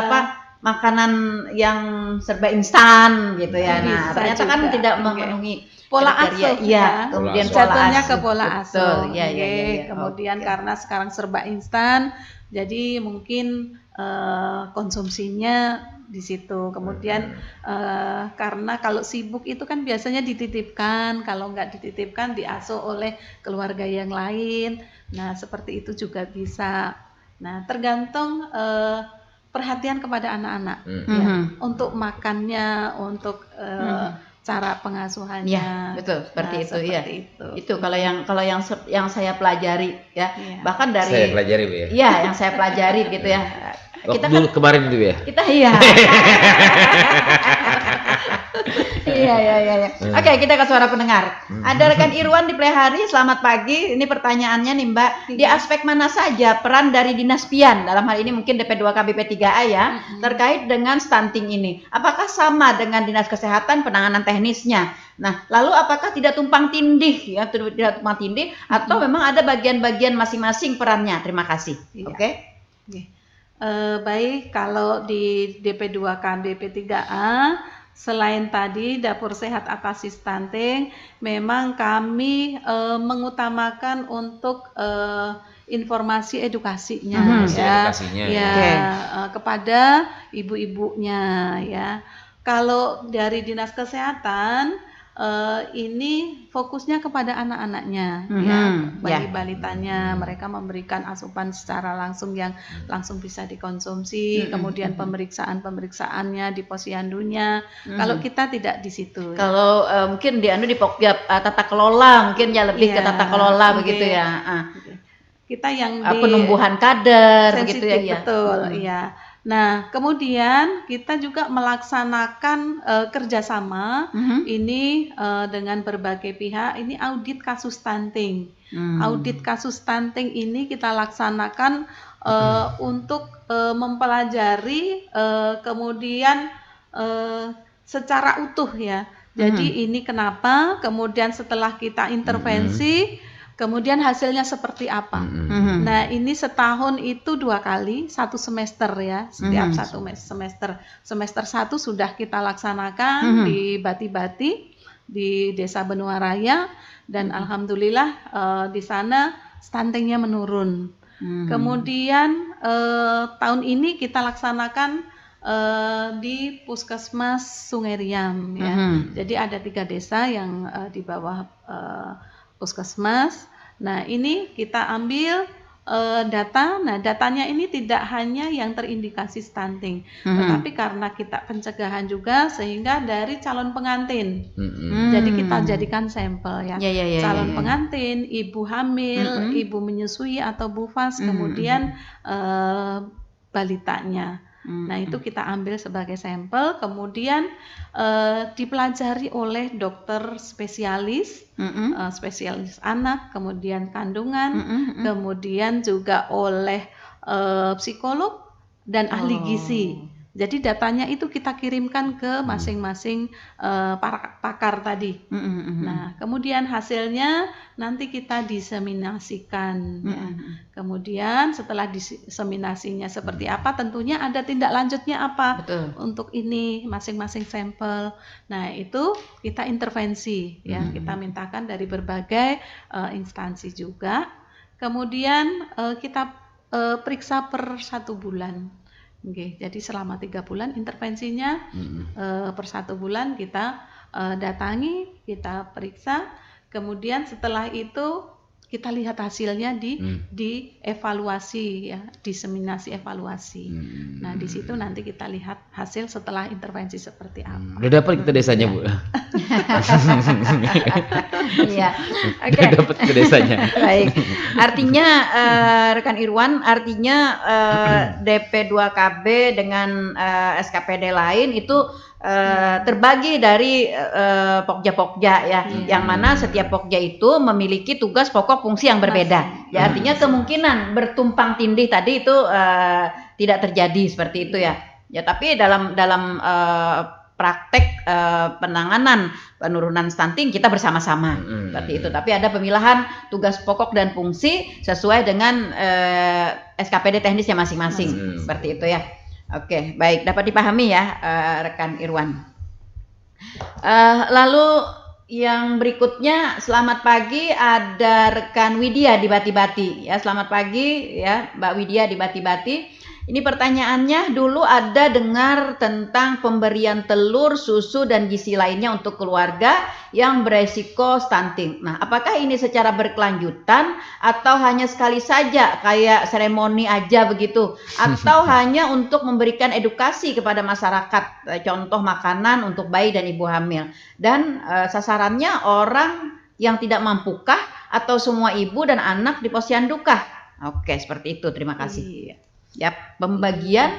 makanan yang serba instan gitu ya. Nah, Bisa ternyata kan juga. tidak Oke. memenuhi Pola kriteria. asuh Iya, ya. kemudian Pola pola Jatuhnya asuh. ke pola Betul. asuh. Iya, iya, Oke. iya. Kemudian Oke. karena sekarang serba instan, jadi mungkin konsumsinya di situ. Kemudian karena kalau sibuk itu kan biasanya dititipkan, kalau nggak dititipkan diasuh oleh keluarga yang lain. Nah, seperti itu juga bisa. Nah, tergantung perhatian kepada anak-anak ya. Untuk makannya, untuk cara pengasuhannya. Iya, betul, seperti Nah, itu ya. itu. Itu kalau yang saya pelajari ya. Iya. Bahkan dari saya pelajari Bu ya. iya, yang saya pelajari gitu ya. Waktu Kita dulu kemarin itu ya. kita iya. Iya. Oke, kita ke suara pendengar. Ada rekan Irwan di Plehari, selamat pagi. Ini pertanyaannya nih Mbak, di aspek mana saja peran dari Dinas Pian, dalam hal ini mungkin DP2K BP3A ya, terkait dengan stunting ini? Apakah sama dengan Dinas Kesehatan penanganan teknisnya? Nah, lalu apakah tidak tumpang tindih ya, tidak tumpang tindih atau memang ada bagian-bagian masing-masing perannya? Terima kasih. Iya. Oke. Baik, kalau di DP2K BP3A selain tadi dapur sehat atasi stunting, memang kami mengutamakan untuk informasi edukasinya edukasinya, kepada ibu-ibunya ya. Kalau dari Dinas Kesehatan ini fokusnya kepada anak-anaknya balitanya, mereka memberikan asupan secara langsung yang langsung bisa dikonsumsi, kemudian pemeriksaannya di posyandunya. Kalau kita tidak di situ. Kalau mungkin di Pokja tata kelola, mungkin ya lebih ke tata kelola begitu ya. Kita yang di penumbuhan kader begitu ya. Betul, iya. Nah, kemudian kita juga melaksanakan kerjasama ini dengan berbagai pihak. Ini audit kasus stunting. Audit kasus stunting ini kita laksanakan untuk mempelajari kemudian secara utuh ya. Jadi ini kenapa? Kemudian setelah kita intervensi. Kemudian hasilnya seperti apa? Nah, ini setahun itu 2 kali, 1 semester ya. Setiap 1 semester. Semester 1 sudah kita laksanakan di Bati-Bati, di Desa Benua Raya, dan alhamdulillah di sana stuntingnya menurun. Kemudian tahun ini kita laksanakan di Puskesmas Sungai Riam ya. Jadi ada 3 desa yang di bawah Puskesmas. Nah, ini kita ambil data. Nah, datanya ini tidak hanya yang terindikasi stunting, tetapi karena kita pencegahan juga, sehingga dari calon pengantin. Jadi kita jadikan sampel ya. Calon pengantin, ibu hamil, ibu menyusui atau bufas, kemudian balitanya. Nah, itu kita ambil sebagai sampel, kemudian dipelajari oleh dokter spesialis, spesialis anak, kemudian kandungan, kemudian juga oleh psikolog dan ahli gizi. Jadi datanya itu kita kirimkan ke masing-masing pakar tadi. Nah, kemudian hasilnya nanti kita diseminasikan. Ya. Kemudian setelah diseminasinya seperti apa, tentunya ada tindak lanjutnya apa untuk ini masing-masing sampel. Nah, itu kita intervensi, ya kita mintakan dari berbagai instansi juga. Kemudian kita periksa per 1 bulan. Oke, jadi selama 3 bulan intervensinya per 1 bulan kita datangi, kita periksa, kemudian setelah itu kita lihat hasilnya di evaluasi ya, diseminasi evaluasi. Nah, di situ nanti kita lihat hasil setelah intervensi seperti apa. Udah dapat kita desanya, Bu. Iya. Oke. Udah dapat ke desanya. Baik. Artinya rekan Irwan, artinya DP2KB dengan SKPD lain itu terbagi dari pokja-pokja ya, yang mana setiap pokja itu memiliki tugas pokok fungsi yang berbeda. Ya, artinya kemungkinan bertumpang tindih tadi itu tidak terjadi seperti itu ya. Ya, tapi dalam praktek penanganan penurunan stunting kita bersama-sama seperti itu. Tapi ada pemilahan tugas pokok dan fungsi sesuai dengan SKPD teknisnya masing-masing seperti itu ya. Oke, baik, dapat dipahami ya rekan Irwan. Lalu yang berikutnya, selamat pagi, ada rekan Widya di Bati-Bati ya. Selamat pagi ya Mbak Widya di Bati-Bati. Ini pertanyaannya, dulu ada dengar tentang pemberian telur, susu, dan gizi lainnya untuk keluarga yang beresiko stunting. Nah, apakah ini secara berkelanjutan atau hanya sekali saja kayak seremoni aja begitu? Atau hanya untuk memberikan edukasi kepada masyarakat, contoh makanan untuk bayi dan ibu hamil? Dan sasarannya orang yang tidak mampukah atau semua ibu dan anak di posyandukah? Oke, seperti itu. Terima kasih. Ya, pembagian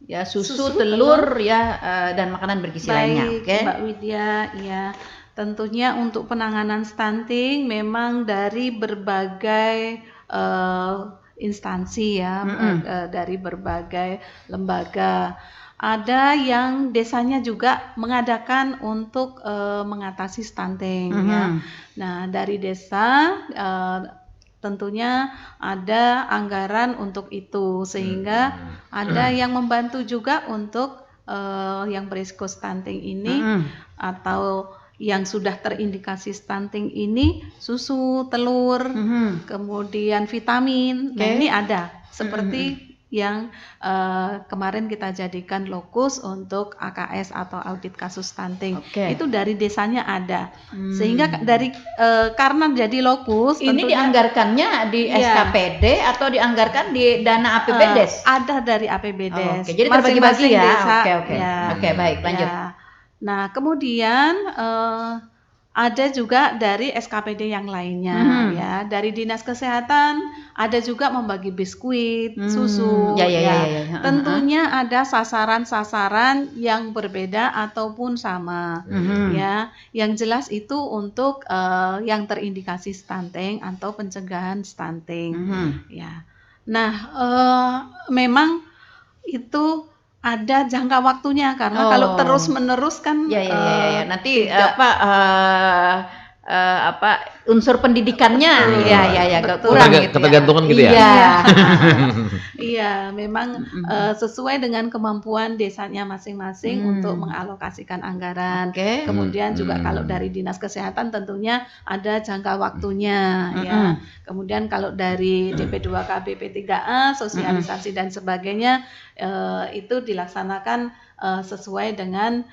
ya susu, telur ya dan makanan bergizi lainnya. Oke. Mbak Widya, ya tentunya untuk penanganan stunting memang dari berbagai instansi ya, dari berbagai lembaga. Ada yang desanya juga mengadakan untuk mengatasi stunting ya. Nah, dari desa tentunya ada anggaran untuk itu, sehingga ada yang membantu juga untuk yang berisiko stunting ini atau yang sudah terindikasi stunting ini susu, telur, kemudian vitamin. Nah, ini ada seperti yang kemarin kita jadikan lokus untuk AKS atau audit kasus stunting. Itu dari desanya ada. Sehingga dari karena jadi lokus ini dianggarkannya di SKPD atau dianggarkan di dana APBDes? Ada dari APBDes. Jadi terbagi-bagi ya. Desa, Oke, baik, lanjut. Nah, kemudian ada juga dari SKPD yang lainnya ya. Dari Dinas Kesehatan ada juga membagi biskuit, susu. Tentunya ada sasaran-sasaran yang berbeda ataupun sama ya. Yang jelas itu untuk yang terindikasi stunting atau pencegahan stunting ya. Nah, memang itu ada jangka waktunya karena kalau terus menerus kan nanti unsur pendidikannya kurang gitu ketergantungan gitu ya. Iya, memang sesuai dengan kemampuan desanya masing-masing untuk mengalokasikan anggaran. Kemudian juga kalau dari Dinas Kesehatan tentunya ada jangka waktunya ya. Kemudian kalau dari DP2K BP3A sosialisasi dan sebagainya itu dilaksanakan sesuai dengan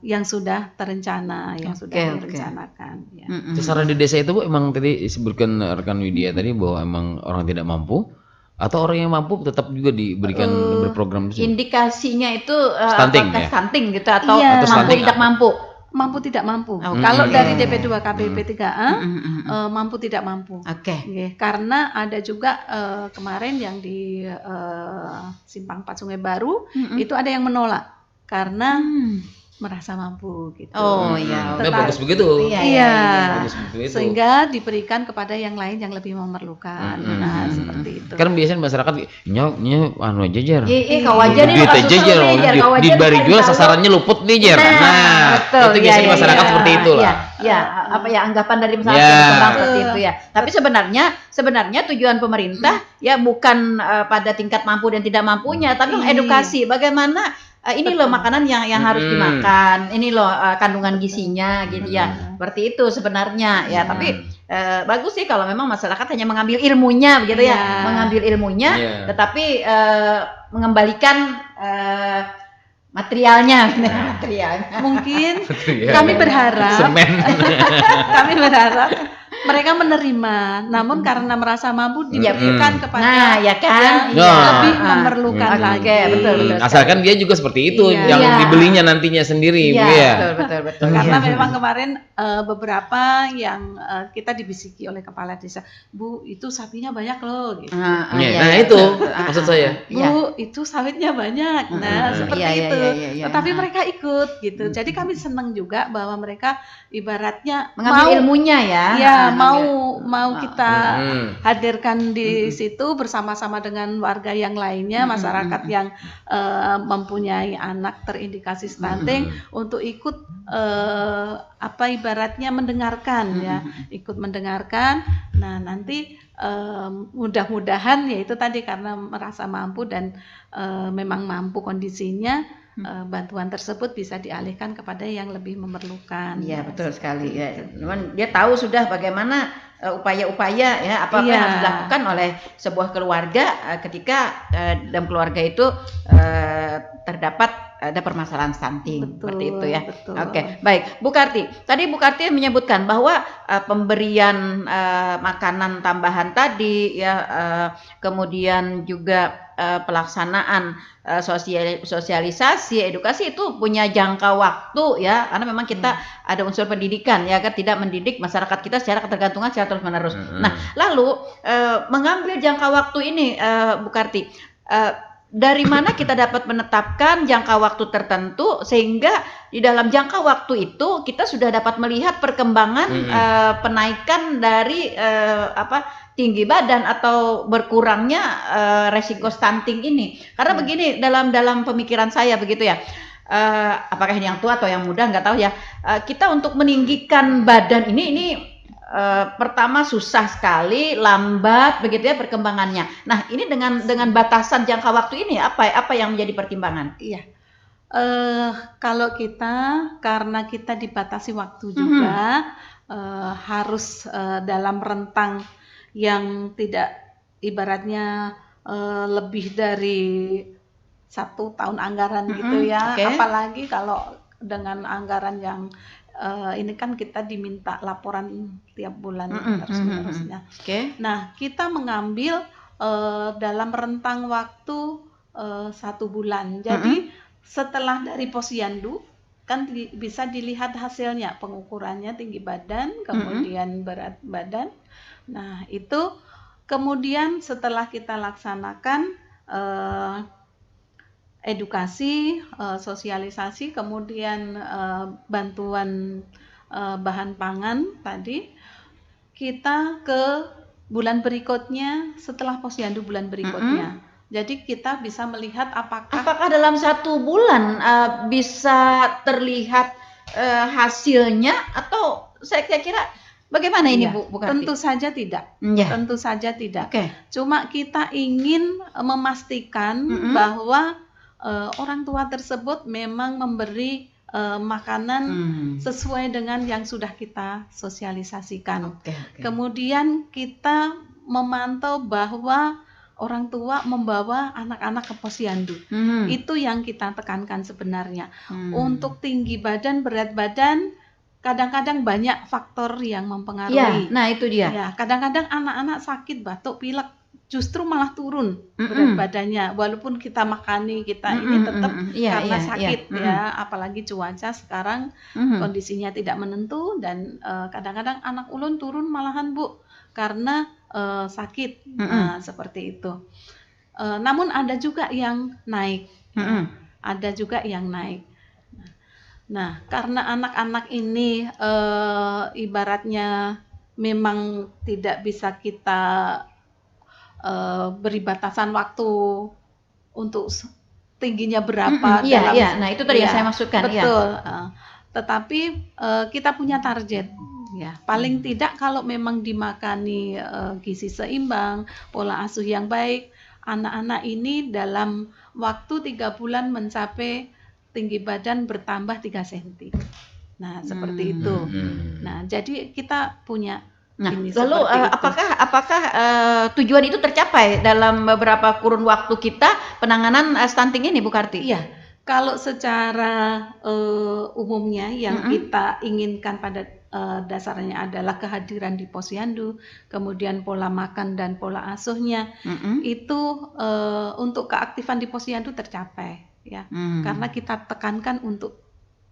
yang sudah terencana, yang sudah direncanakan. Ya. Sasaran di desa itu Bu, emang tadi disebutkan rekan Widya tadi bahwa emang orang tidak mampu atau orang yang mampu tetap juga diberikan berprogram itu? Indikasinya itu stunting, apakah ya? stunting gitu atau Iya. mampu tidak mampu? Mampu tidak mampu. Kalau dari DP2K BP3A mampu tidak mampu. Karena ada juga kemarin yang di Simpang 4 Sungai Baru itu ada yang menolak karena merasa mampu gitu. Bagus begitu. Bagus begitu. Sehingga diberikan kepada yang lain yang lebih memerlukan. Nah, seperti itu. Kan biasanya masyarakat anu aja jar. Kau aja nih di bari jual sasarannya luput nih jar. Nah, itu biasanya masyarakat seperti itu lah. Anggapan dari masyarakat seperti itu ya. Tapi sebenarnya tujuan pemerintah ya bukan pada tingkat mampu dan tidak mampunya, tapi edukasi bagaimana ini loh makanan yang harus dimakan, ini loh kandungan gizinya gitu ya. Seperti itu sebenarnya ya, tapi bagus sih kalau memang masyarakat hanya mengambil ilmunya begitu ya. Mengambil ilmunya tetapi mengembalikan materialnya. Mungkin kami berharap mereka menerima, namun karena merasa mampu diberikan kepada yang lebih memerlukan lagi. Betul. Asalkan dia juga seperti itu, yang dibelinya nantinya sendiri, betul. Karena memang kemarin beberapa yang kita dibisiki oleh kepala desa, Bu, itu sapinya banyak loh. Gitu. Nah itu maksud saya. Bu, itu sawitnya banyak. Nah seperti itu. Tetapi mereka ikut gitu. Jadi kami senang juga bahwa mereka ibaratnya mengambil ilmunya ya. Mau kita hadirkan di situ bersama-sama dengan warga yang lainnya, masyarakat yang mempunyai anak terindikasi stunting untuk ikut ibaratnya mendengarkan ya, ikut mendengarkan. Nah nanti mudah-mudahan ya itu tadi karena merasa mampu dan memang mampu kondisinya. Bantuan tersebut bisa dialihkan kepada yang lebih memerlukan. Iya betul sekali ya. Cuman dia tahu sudah bagaimana upaya-upaya ya apa yang harus dilakukan oleh sebuah keluarga ketika dalam keluarga itu terdapat ada permasalahan stunting. Seperti itu ya. Oke, baik. Bu Karti, tadi Bu Karti menyebutkan bahwa pemberian makanan tambahan tadi ya kemudian juga pelaksanaan sosialisasi, edukasi itu punya jangka waktu ya, karena memang kita ada unsur pendidikan ya kan, tidak mendidik masyarakat kita secara ketergantungan secara terus menerus. Nah, lalu mengambil jangka waktu ini Bu Karti, dari mana kita dapat menetapkan jangka waktu tertentu sehingga di dalam jangka waktu itu kita sudah dapat melihat perkembangan penaikan dari tinggi badan atau berkurangnya resiko stunting ini. Karena begini dalam pemikiran saya begitu ya. Apakah ini yang tua atau yang muda nggak tahu ya. Kita untuk meninggikan badan ini pertama susah sekali, lambat begitu ya perkembangannya. Nah, ini dengan batasan jangka waktu ini apa yang menjadi pertimbangan? Iya. Kalau karena kita dibatasi waktu juga, harus dalam rentang yang tidak ibaratnya lebih dari 1 tahun anggaran gitu ya. Oke. Apalagi kalau dengan anggaran yang ini kan kita diminta laporan tiap bulan terus-menerusnya. Oke. Nah, kita mengambil dalam rentang waktu 1 bulan. Jadi setelah dari posyandu kan bisa dilihat hasilnya, pengukurannya tinggi badan, kemudian berat badan. Nah, itu kemudian setelah kita laksanakan edukasi, sosialisasi, kemudian bantuan bahan pangan tadi, kita ke bulan berikutnya setelah posyandu bulan berikutnya. Jadi kita bisa melihat apakah dalam 1 bulan bisa terlihat hasilnya, atau saya kira bagaimana ini Bu Karti? Tentu saja tidak. Tentu saja tidak. Cuma kita ingin memastikan bahwa orang tua tersebut memang memberi makanan sesuai dengan yang sudah kita sosialisasikan. Kemudian kita memantau bahwa orang tua membawa anak-anak ke posyandu. Itu yang kita tekankan sebenarnya. Untuk tinggi badan, berat badan, kadang-kadang banyak faktor yang mempengaruhi. Nah itu dia. Ya, kadang-kadang anak-anak sakit, batuk, pilek, justru malah turun berat badannya. Walaupun kita makani, kita ini tetap karena sakit ya. Apalagi cuaca sekarang kondisinya tidak menentu, dan kadang-kadang anak ulun turun malahan Bu, karena sakit. Nah, seperti itu. Namun ada juga yang naik. Ada juga yang naik. Nah, karena anak-anak ini ibaratnya memang tidak bisa kita beri batasan waktu untuk tingginya berapa. Nah itu tadi yang saya maksudkan. Betul. Tetapi kita punya target. Ya, paling tidak kalau memang dimakani gizi seimbang, pola asuh yang baik, anak-anak ini dalam waktu 3 bulan mencapai tinggi badan bertambah 3 cm. Nah, seperti itu. Nah, jadi kita punya ini. Lalu apakah tujuan itu tercapai dalam beberapa kurun waktu kita penanganan stunting ini Bu Karti? Iya. Kalau secara umumnya yang kita inginkan pada dasarnya adalah kehadiran di posyandu, kemudian pola makan dan pola asuhnya, itu untuk keaktifan di posyandu tercapai ya. Karena kita tekankan untuk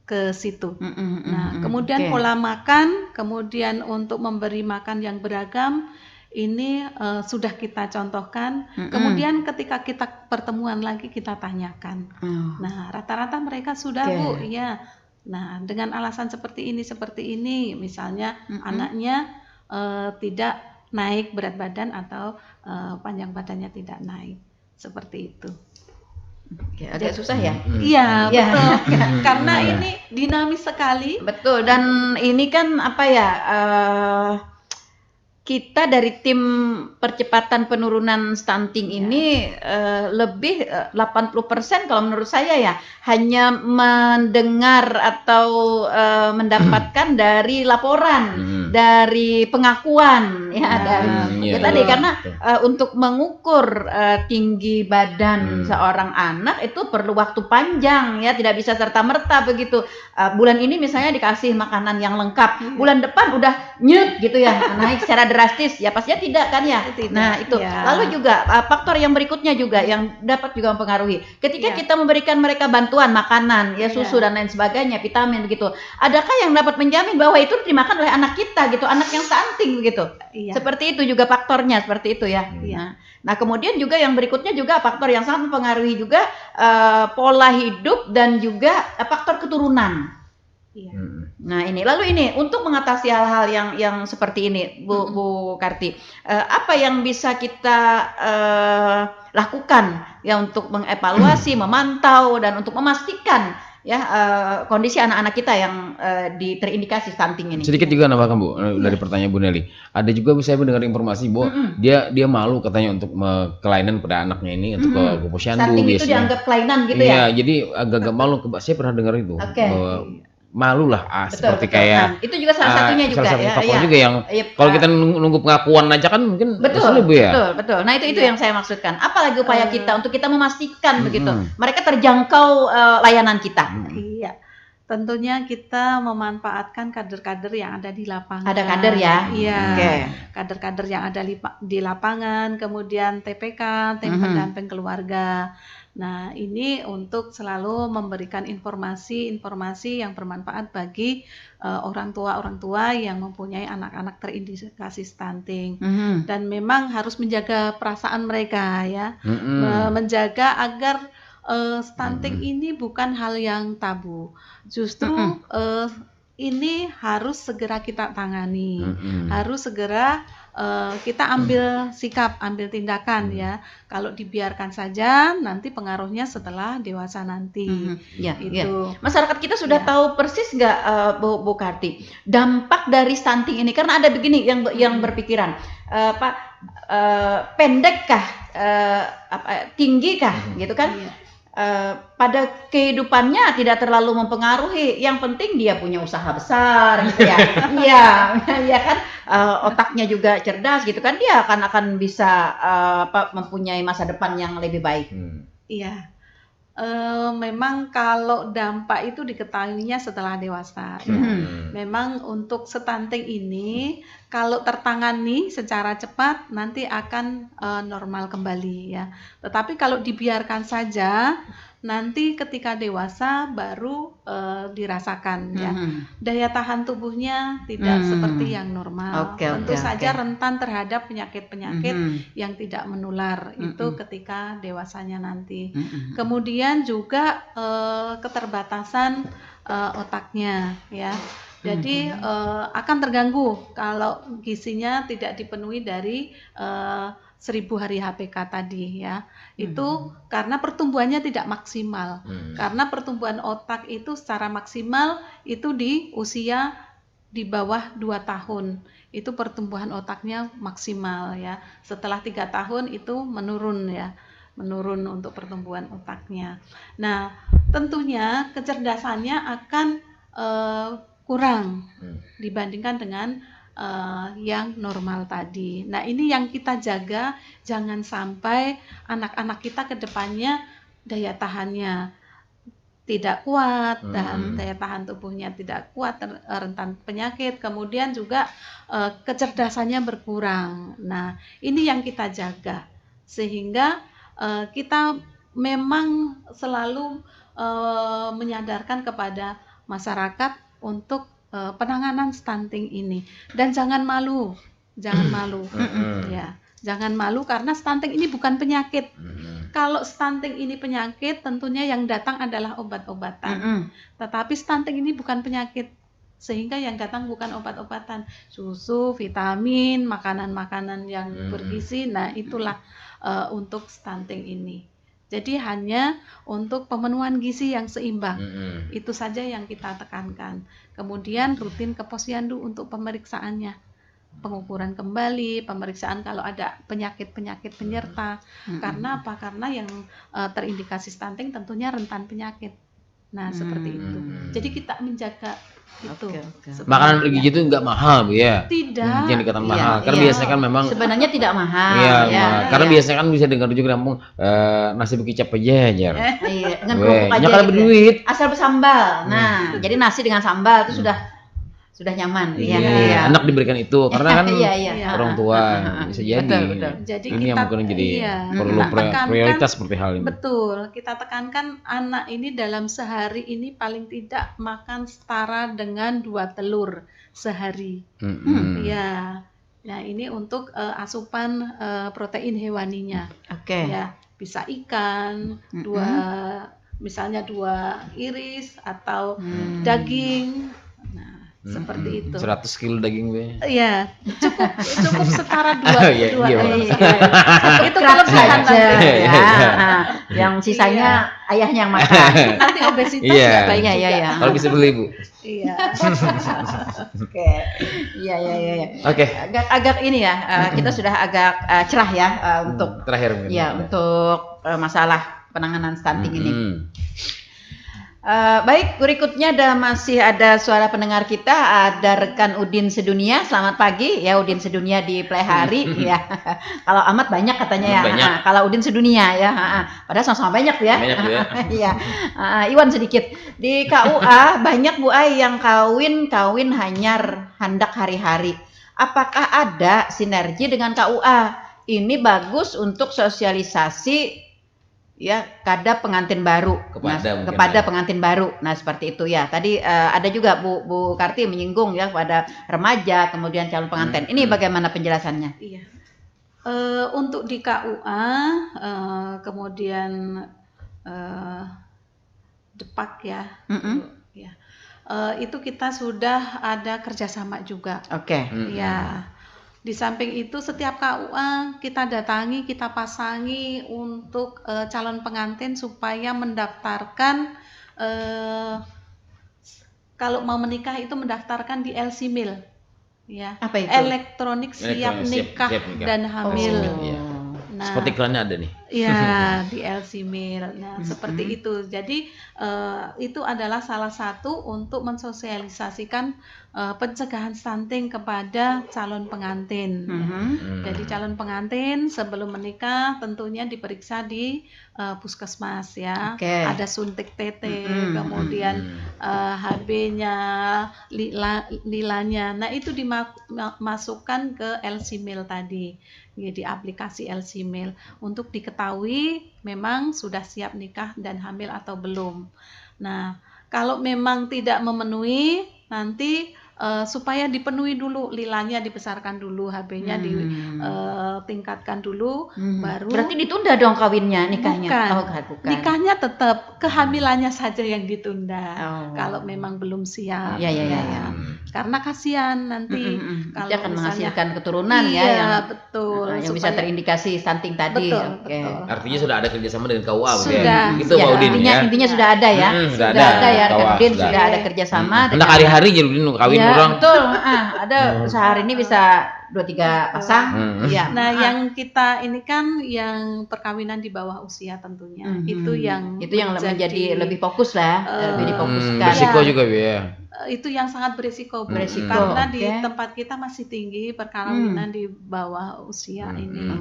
ke situ. Nah, kemudian pola makan, kemudian untuk memberi makan yang beragam, ini sudah kita contohkan. Kemudian ketika kita pertemuan lagi kita tanyakan. Nah, rata-rata mereka sudah Bu, ya. Nah, dengan alasan seperti ini, misalnya anaknya tidak naik berat badan atau panjang badannya tidak naik, seperti itu. Agak susah ya? Iya, betul. Karena ini dinamis sekali. Betul, dan ini kan apa ya, kita dari tim percepatan penurunan stunting ini lebih 80% kalau menurut saya ya, hanya mendengar atau mendapatkan dari laporan, dari pengakuan ya, tadi karena untuk mengukur tinggi badan seorang anak itu perlu waktu panjang ya, tidak bisa serta-merta begitu. Bulan ini misalnya dikasih makanan yang lengkap, bulan depan udah nyut gitu ya, naik secara drastis ya, pastinya tidak kan ya. Nah itu lalu juga faktor yang berikutnya juga yang dapat juga mempengaruhi ketika kita memberikan mereka bantuan makanan ya, susu dan lain sebagainya, vitamin begitu, adakah yang dapat menjamin bahwa itu dimakan oleh anak kita gitu, anak yang stunting begitu. Seperti itu juga faktornya, seperti itu ya. Nah kemudian juga yang berikutnya juga faktor yang sangat mempengaruhi juga pola hidup dan juga faktor keturunan. Nah ini, lalu ini untuk mengatasi hal-hal yang seperti ini Bu Karti, apa yang bisa kita lakukan ya untuk mengevaluasi, memantau dan untuk memastikan ya kondisi anak-anak kita yang terindikasi stunting ini. Sedikit juga nambahkan Bu, dari pertanyaan Bu Nelly. Ada juga saya mendengar informasi bahwa dia malu katanya untuk kelainan pada anaknya ini untuk ke posyandu Stunting biasanya. itu dianggap kelainan gitu ya? Iya, jadi agak-agak malu. Saya pernah dengar itu. Bahwa malu lah seperti kayak nah, itu juga salah satunya juga salah satu ya, faktor juga yang kalau kita nunggu pengakuan aja kan mungkin betul Bu ya. betul nah itu yang saya maksudkan, apalagi upaya kita untuk kita memastikan begitu mereka terjangkau layanan kita. Iya, tentunya kita memanfaatkan kader-kader yang ada di lapangan. Ada kader ya? Iya, kader-kader yang ada di lapangan, kemudian TPK, tim pendamping keluarga. Nah, ini untuk selalu memberikan informasi yang bermanfaat bagi orang tua yang mempunyai anak-anak terindikasi stunting. Dan memang harus menjaga perasaan mereka ya, menjaga agar stunting ini bukan hal yang tabu. Justru ini harus segera kita tangani, harus segera kita ambil sikap, ambil tindakan ya. Kalau dibiarkan saja nanti pengaruhnya setelah dewasa nanti. Itu. Masyarakat kita sudah tahu persis nggak Bu Karti dampak dari stunting ini? Karena ada begini yang berpikiran, pendekkah, tinggikah, gitu kan? Pada kehidupannya tidak terlalu mempengaruhi. Yang penting dia punya usaha besar gitu ya. Iya kan, otaknya juga cerdas gitu kan, dia akan bisa mempunyai masa depan yang lebih baik. Iya. Memang kalau dampak itu diketahuinya setelah dewasa ya. Memang untuk stunting ini kalau tertangani secara cepat nanti akan normal kembali ya. Tetapi kalau dibiarkan saja nanti ketika dewasa baru dirasakan ya. Daya tahan tubuhnya tidak seperti yang normal. Tentu saja rentan terhadap penyakit-penyakit yang tidak menular itu ketika dewasanya nanti. Kemudian juga keterbatasan otaknya ya. Jadi akan terganggu kalau gizinya tidak dipenuhi dari 1000 hari HPK tadi ya. Itu karena pertumbuhannya tidak maksimal. Karena pertumbuhan otak itu secara maksimal itu di usia di bawah 2 tahun. Itu pertumbuhan otaknya maksimal ya. Setelah 3 tahun itu menurun ya. Menurun untuk pertumbuhan otaknya. Nah, tentunya kecerdasannya akan kurang dibandingkan dengan yang normal tadi. Nah, ini yang kita jaga, jangan sampai anak-anak kita ke depannya daya tahannya tidak kuat dan daya tahan tubuhnya tidak kuat, rentan penyakit, kemudian juga kecerdasannya berkurang. Nah, ini yang kita jaga sehingga kita memang selalu menyadarkan kepada masyarakat untuk penanganan stunting ini, dan jangan malu ya, jangan malu karena stunting ini bukan penyakit. Kalau stunting ini penyakit, tentunya yang datang adalah obat-obatan. Tetapi stunting ini bukan penyakit, sehingga yang datang bukan obat-obatan, susu, vitamin, makanan-makanan yang bergizi. Nah, itulah untuk stunting ini. Jadi hanya untuk pemenuhan gizi yang seimbang, itu saja yang kita tekankan. Kemudian rutin ke posyandu untuk pemeriksaannya, pengukuran kembali, pemeriksaan kalau ada penyakit-penyakit penyerta. Karena apa? Karena yang terindikasi stunting tentunya rentan penyakit. Nah, seperti itu. Jadi kita menjaga itu. Makanan bergizi itu nggak mahal Bu ya? Tidak. Yang dikatakan mahal. Karena biasanya kan memang sebenarnya tidak mahal. Karena biasanya kan bisa dengar juga kampung nasi berkicap aja. Dengan kerupuk aja. Kalau berduit. Asal bersambal. Nah, jadi nasi dengan sambal itu sudah nyaman. Anak diberikan itu karena kan orang tua bisa jadi. Betul. Jadi ini kita, yang mungkin jadi perlu prioritas seperti hal ini. Betul, kita tekankan anak ini dalam sehari ini paling tidak makan setara dengan 2 telur sehari. Ya, nah ini untuk asupan protein hewaninya. Ya, bisa ikan, misalnya 2 iris atau daging. Nah, Seperti itu. 100 kilo daging be. Iya, cukup setara Iya, dua iya, ayam. Itu Itu kelebihan saja nanti. ya. Nah, yang sisanya ayahnya yang makan. Nanti obesitas Iya. nggak baik Iya, juga. iya, iya. Kalau bisa beli Bu. Iya. Oke. Iya, iya, iya. Oke. Agak ini ya, kita sudah agak cerah ya untuk Terakhir mungkin. ya untuk masalah penanganan stunting ini. Mm-mm. Baik, berikutnya masih ada suara pendengar kita, ada rekan Udin Sedunia. Selamat pagi ya, Udin Sedunia di Plehari ya. Kalau Ahmad banyak katanya ya. Banyak. Kalau Udin Sedunia ya. Padahal sama-sama banyak ya. Banyak ya. Iya. Iwan sedikit. Di KUA banyak Bu Ai yang kawin hanyar handak hari-hari. Apakah ada sinergi dengan KUA? Ini bagus untuk sosialisasi ya kada pengantin baru kepada pengantin baru. Nah seperti itu ya. Tadi ada juga Bu Karti menyinggung ya pada remaja kemudian calon pengantin. Ini bagaimana penjelasannya? Iya. Untuk di KUA kemudian Depak ya. Ya. Itu kita sudah ada kerjasama juga. Oke. Ya. Di samping itu setiap KUA kita datangi, kita pasangi untuk calon pengantin supaya mendaftarkan kalau mau menikah itu mendaftarkan di LC-MIL ya. Apa itu? Elektronik siap nikah dan hamil. Nah, seperti iklannya ada nih. Ya, di LC-MIL. Nah, seperti itu. Jadi itu adalah salah satu untuk mensosialisasikan pencegahan stunting kepada calon pengantin. Jadi calon pengantin sebelum menikah tentunya diperiksa di puskesmas ya. Ada suntik TT, kemudian HB-nya, lilanya. Nah, itu dimasukkan ke LC-MIL tadi. Di aplikasi LC-MIL untuk diketahui memang sudah siap nikah dan hamil atau belum. Nah, kalau memang tidak memenuhi, nanti supaya dipenuhi dulu, lilanya dibesarkan dulu, HB-nya ditingkatkan dulu, baru. Berarti ditunda dong kawinnya, nikahnya? Bukan. Nikahnya tetap, kehamilannya saja yang ditunda. Kalau memang belum siap. Ya. Karena kasihan nanti kalau dia akan menghasilkan keturunan ya yang betul yang bisa terindikasi stunting tadi. Betul. Artinya sudah ada kerjasama dengan KUA sudah gitu Pak Udin ya. Intinya sudah ada ya. Sudah ada ya rekan Udin, sudah. sudah ada kerjasama. Hendak hari-hari jadi Udin kawin orang. Betul. Ada sehari ini bisa 2-3 pasang. Iya. Nah, yang kita ini kan yang perkawinan di bawah usia tentunya. Itu yang menjadi lebih fokus lah, lebih difokuskan. Berisiko juga ya. Itu yang sangat beresiko karena di tempat kita masih tinggi perkawinan di bawah usia ini.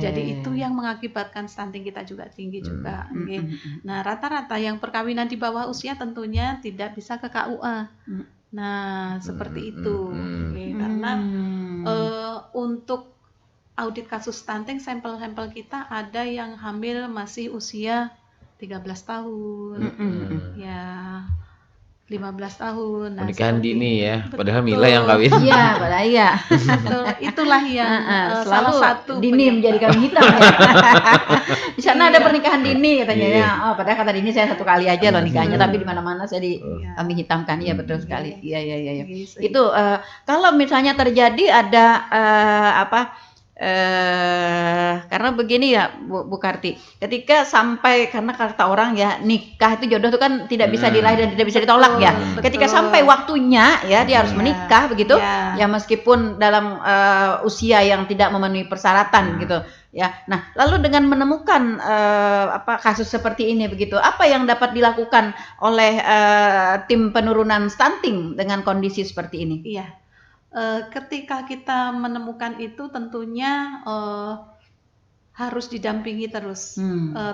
Jadi itu yang mengakibatkan stunting kita juga tinggi juga. Nah, rata-rata yang perkawinan di bawah usia tentunya tidak bisa ke KUA. Nah, seperti itu. Karena untuk audit kasus stunting, sampel-sampel kita ada yang hamil masih usia 13 tahun. Ya. 15 tahun. Nah, pernikahan dini ya, padahal betul. Mila yang kawin. Iya, padahal iya. Itulah yang selalu salah satu dini menjadi kambing hitam ya. Di sana ada pernikahan dini katanya ya. Oh, padahal kata dini saya 1 kali aja loh nikahnya, tapi di mana-mana saya di kambing hitamkan. Iya, betul sekali. Iya. Itu kalau misalnya terjadi ada karena begini ya Bu Karti, ketika sampai karena kata orang ya nikah itu jodoh itu kan tidak bisa diraih dan tidak bisa ditolak ya. Ketika sampai waktunya ya dia harus menikah begitu ya meskipun dalam usia yang tidak memenuhi persyaratan gitu ya. Nah, lalu dengan menemukan kasus seperti ini begitu, apa yang dapat dilakukan oleh tim penurunan stunting dengan kondisi seperti ini? Iya. Ketika kita menemukan itu tentunya harus didampingi terus,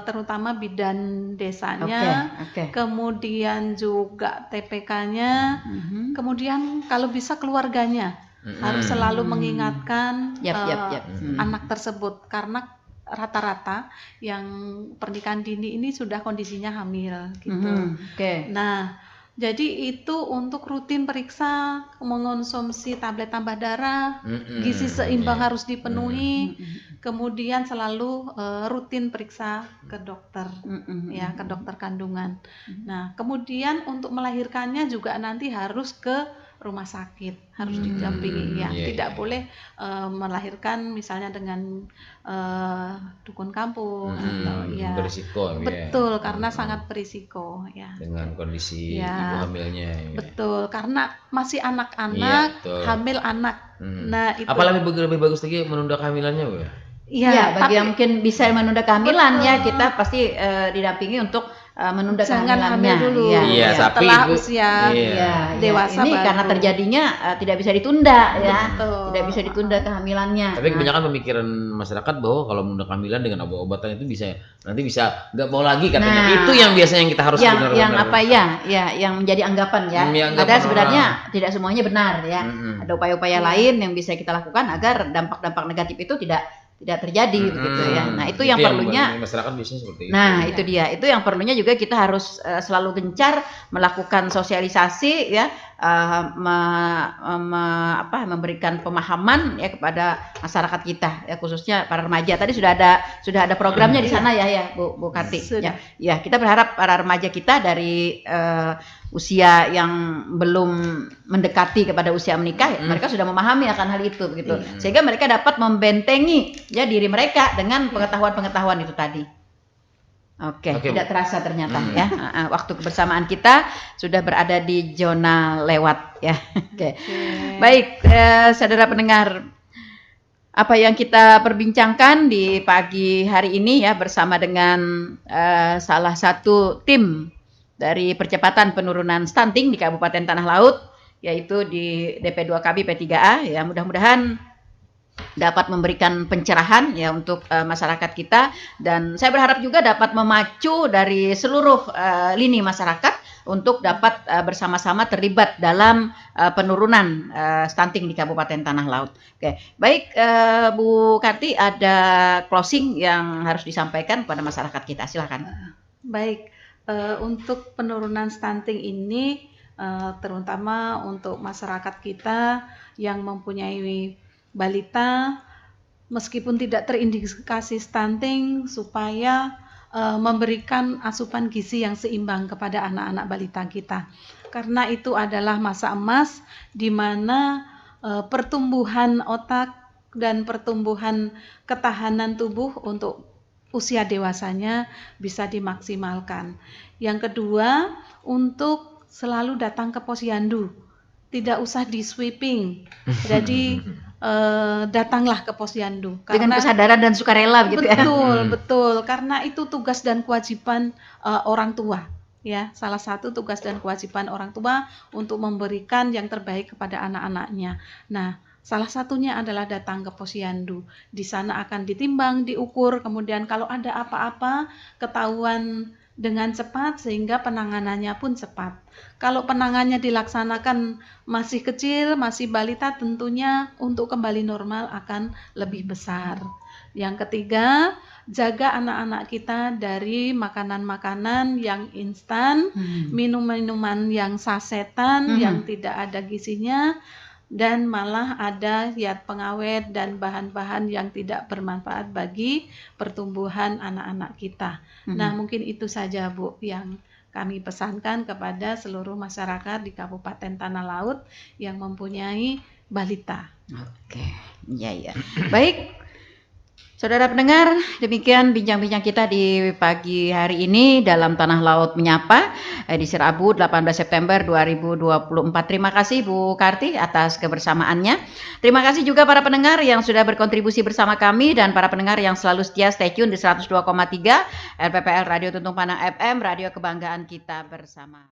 terutama bidan desanya, kemudian juga TPK-nya, kemudian kalau bisa keluarganya harus selalu mengingatkan anak tersebut karena rata-rata yang pernikahan dini ini sudah kondisinya hamil gitu. Nah, jadi itu untuk rutin periksa, mengonsumsi tablet tambah darah, gizi seimbang harus dipenuhi, kemudian selalu rutin periksa ke dokter, ya ke dokter kandungan. Nah, kemudian untuk melahirkannya juga nanti harus ke rumah sakit, harus didampingi ya. Iya, Tidak iya. boleh melahirkan misalnya dengan dukun kampung atau ya. Berisiko ya. Betul, karena sangat berisiko ya. Dengan kondisi Ya, ibu hamilnya ya. betul, karena masih Iya, anak-anak, betul. hamil anak. Nah, itu. Apa lebih bagus lagi menunda kehamilannya, Bu ya? Iya, bagi yang mungkin bisa menunda kehamilan ya, Betul. kita pasti didampingi untuk menunda Jangan kehamilannya. hamil dulu. Iya, tapi setelah Ibu- usia iya. dewasa ini baru. karena terjadinya tidak bisa ditunda ya. Betul. Tidak bisa ditunda kehamilannya. Tapi kebanyakan pemikiran masyarakat bahwa kalau menunda kehamilan dengan obat-obatan itu nanti bisa nggak mau lagi katanya. Nah, Itu yang biasanya yang kita harus yang benar-benar. apa ya, yang menjadi anggapan ya. Yang anggapan Padahal sebenarnya orang. tidak semuanya benar ya. Ada upaya-upaya lain yang bisa kita lakukan agar dampak-dampak negatif itu tidak terjadi begitu ya. Nah, itu yang perlunya masyarakat biasanya seperti itu. Nah, itu dia. Itu yang perlunya juga kita harus selalu gencar melakukan sosialisasi ya, memberikan pemahaman ya kepada masyarakat kita ya, khususnya para remaja. Tadi sudah ada programnya di sana ya Bu Karti. Sudah. Ya, kita berharap para remaja kita dari usia yang belum mendekati kepada usia menikah, mereka sudah memahami akan hal itu begitu. Sehingga mereka dapat membentengi ya diri mereka dengan pengetahuan-pengetahuan itu tadi. Oke, tidak terasa ternyata ya. Waktu kebersamaan kita sudah berada di zona lewat ya. Oke. Baik, saudara pendengar, apa yang kita perbincangkan di pagi hari ini ya bersama dengan salah satu tim dari percepatan penurunan stunting di Kabupaten Tanah Laut, yaitu di DP2KB P3A ya, mudah-mudahan dapat memberikan pencerahan ya untuk masyarakat kita, dan saya berharap juga dapat memacu dari seluruh lini masyarakat untuk dapat bersama-sama terlibat dalam penurunan stunting di Kabupaten Tanah Laut. Oke, baik Bu Karti, ada closing yang harus disampaikan kepada masyarakat kita, silakan. Baik, untuk penurunan stunting ini terutama untuk masyarakat kita yang mempunyai balita, meskipun tidak terindikasi stunting, supaya memberikan asupan gizi yang seimbang kepada anak-anak balita kita, karena itu adalah masa emas di mana pertumbuhan otak dan pertumbuhan ketahanan tubuh untuk usia dewasanya bisa dimaksimalkan. Yang kedua, untuk selalu datang ke posyandu, tidak usah di sweeping. Jadi datanglah ke posyandu dengan kesadaran dan sukarela begitu ya. Betul, karena itu tugas dan kewajiban orang tua. Ya, salah satu tugas dan kewajiban orang tua untuk memberikan yang terbaik kepada anak-anaknya. Nah, salah satunya adalah datang ke posyandu. Di sana akan ditimbang, diukur, kemudian kalau ada apa-apa ketahuan dengan cepat sehingga penanganannya pun cepat. Kalau penanganannya dilaksanakan masih kecil, masih balita, tentunya untuk kembali normal akan lebih besar. Yang ketiga, jaga anak-anak kita dari makanan-makanan yang instan, minum-minuman yang sasetan, yang tidak ada gizinya, dan malah ada zat pengawet dan bahan-bahan yang tidak bermanfaat bagi pertumbuhan anak-anak kita. Nah, mungkin itu saja Bu yang kami pesankan kepada seluruh masyarakat di Kabupaten Tanah Laut yang mempunyai balita. Oke, ya. Baik, saudara pendengar, demikian bincang-bincang kita di pagi hari ini dalam Tanah Laut Menyapa edisi Rabu 18 September 2024. Terima kasih Bu Karti atas kebersamaannya. Terima kasih juga para pendengar yang sudah berkontribusi bersama kami, dan para pendengar yang selalu setia stay tune di 102,3 RPPL Radio Tuntung Panang FM, radio kebanggaan kita bersama.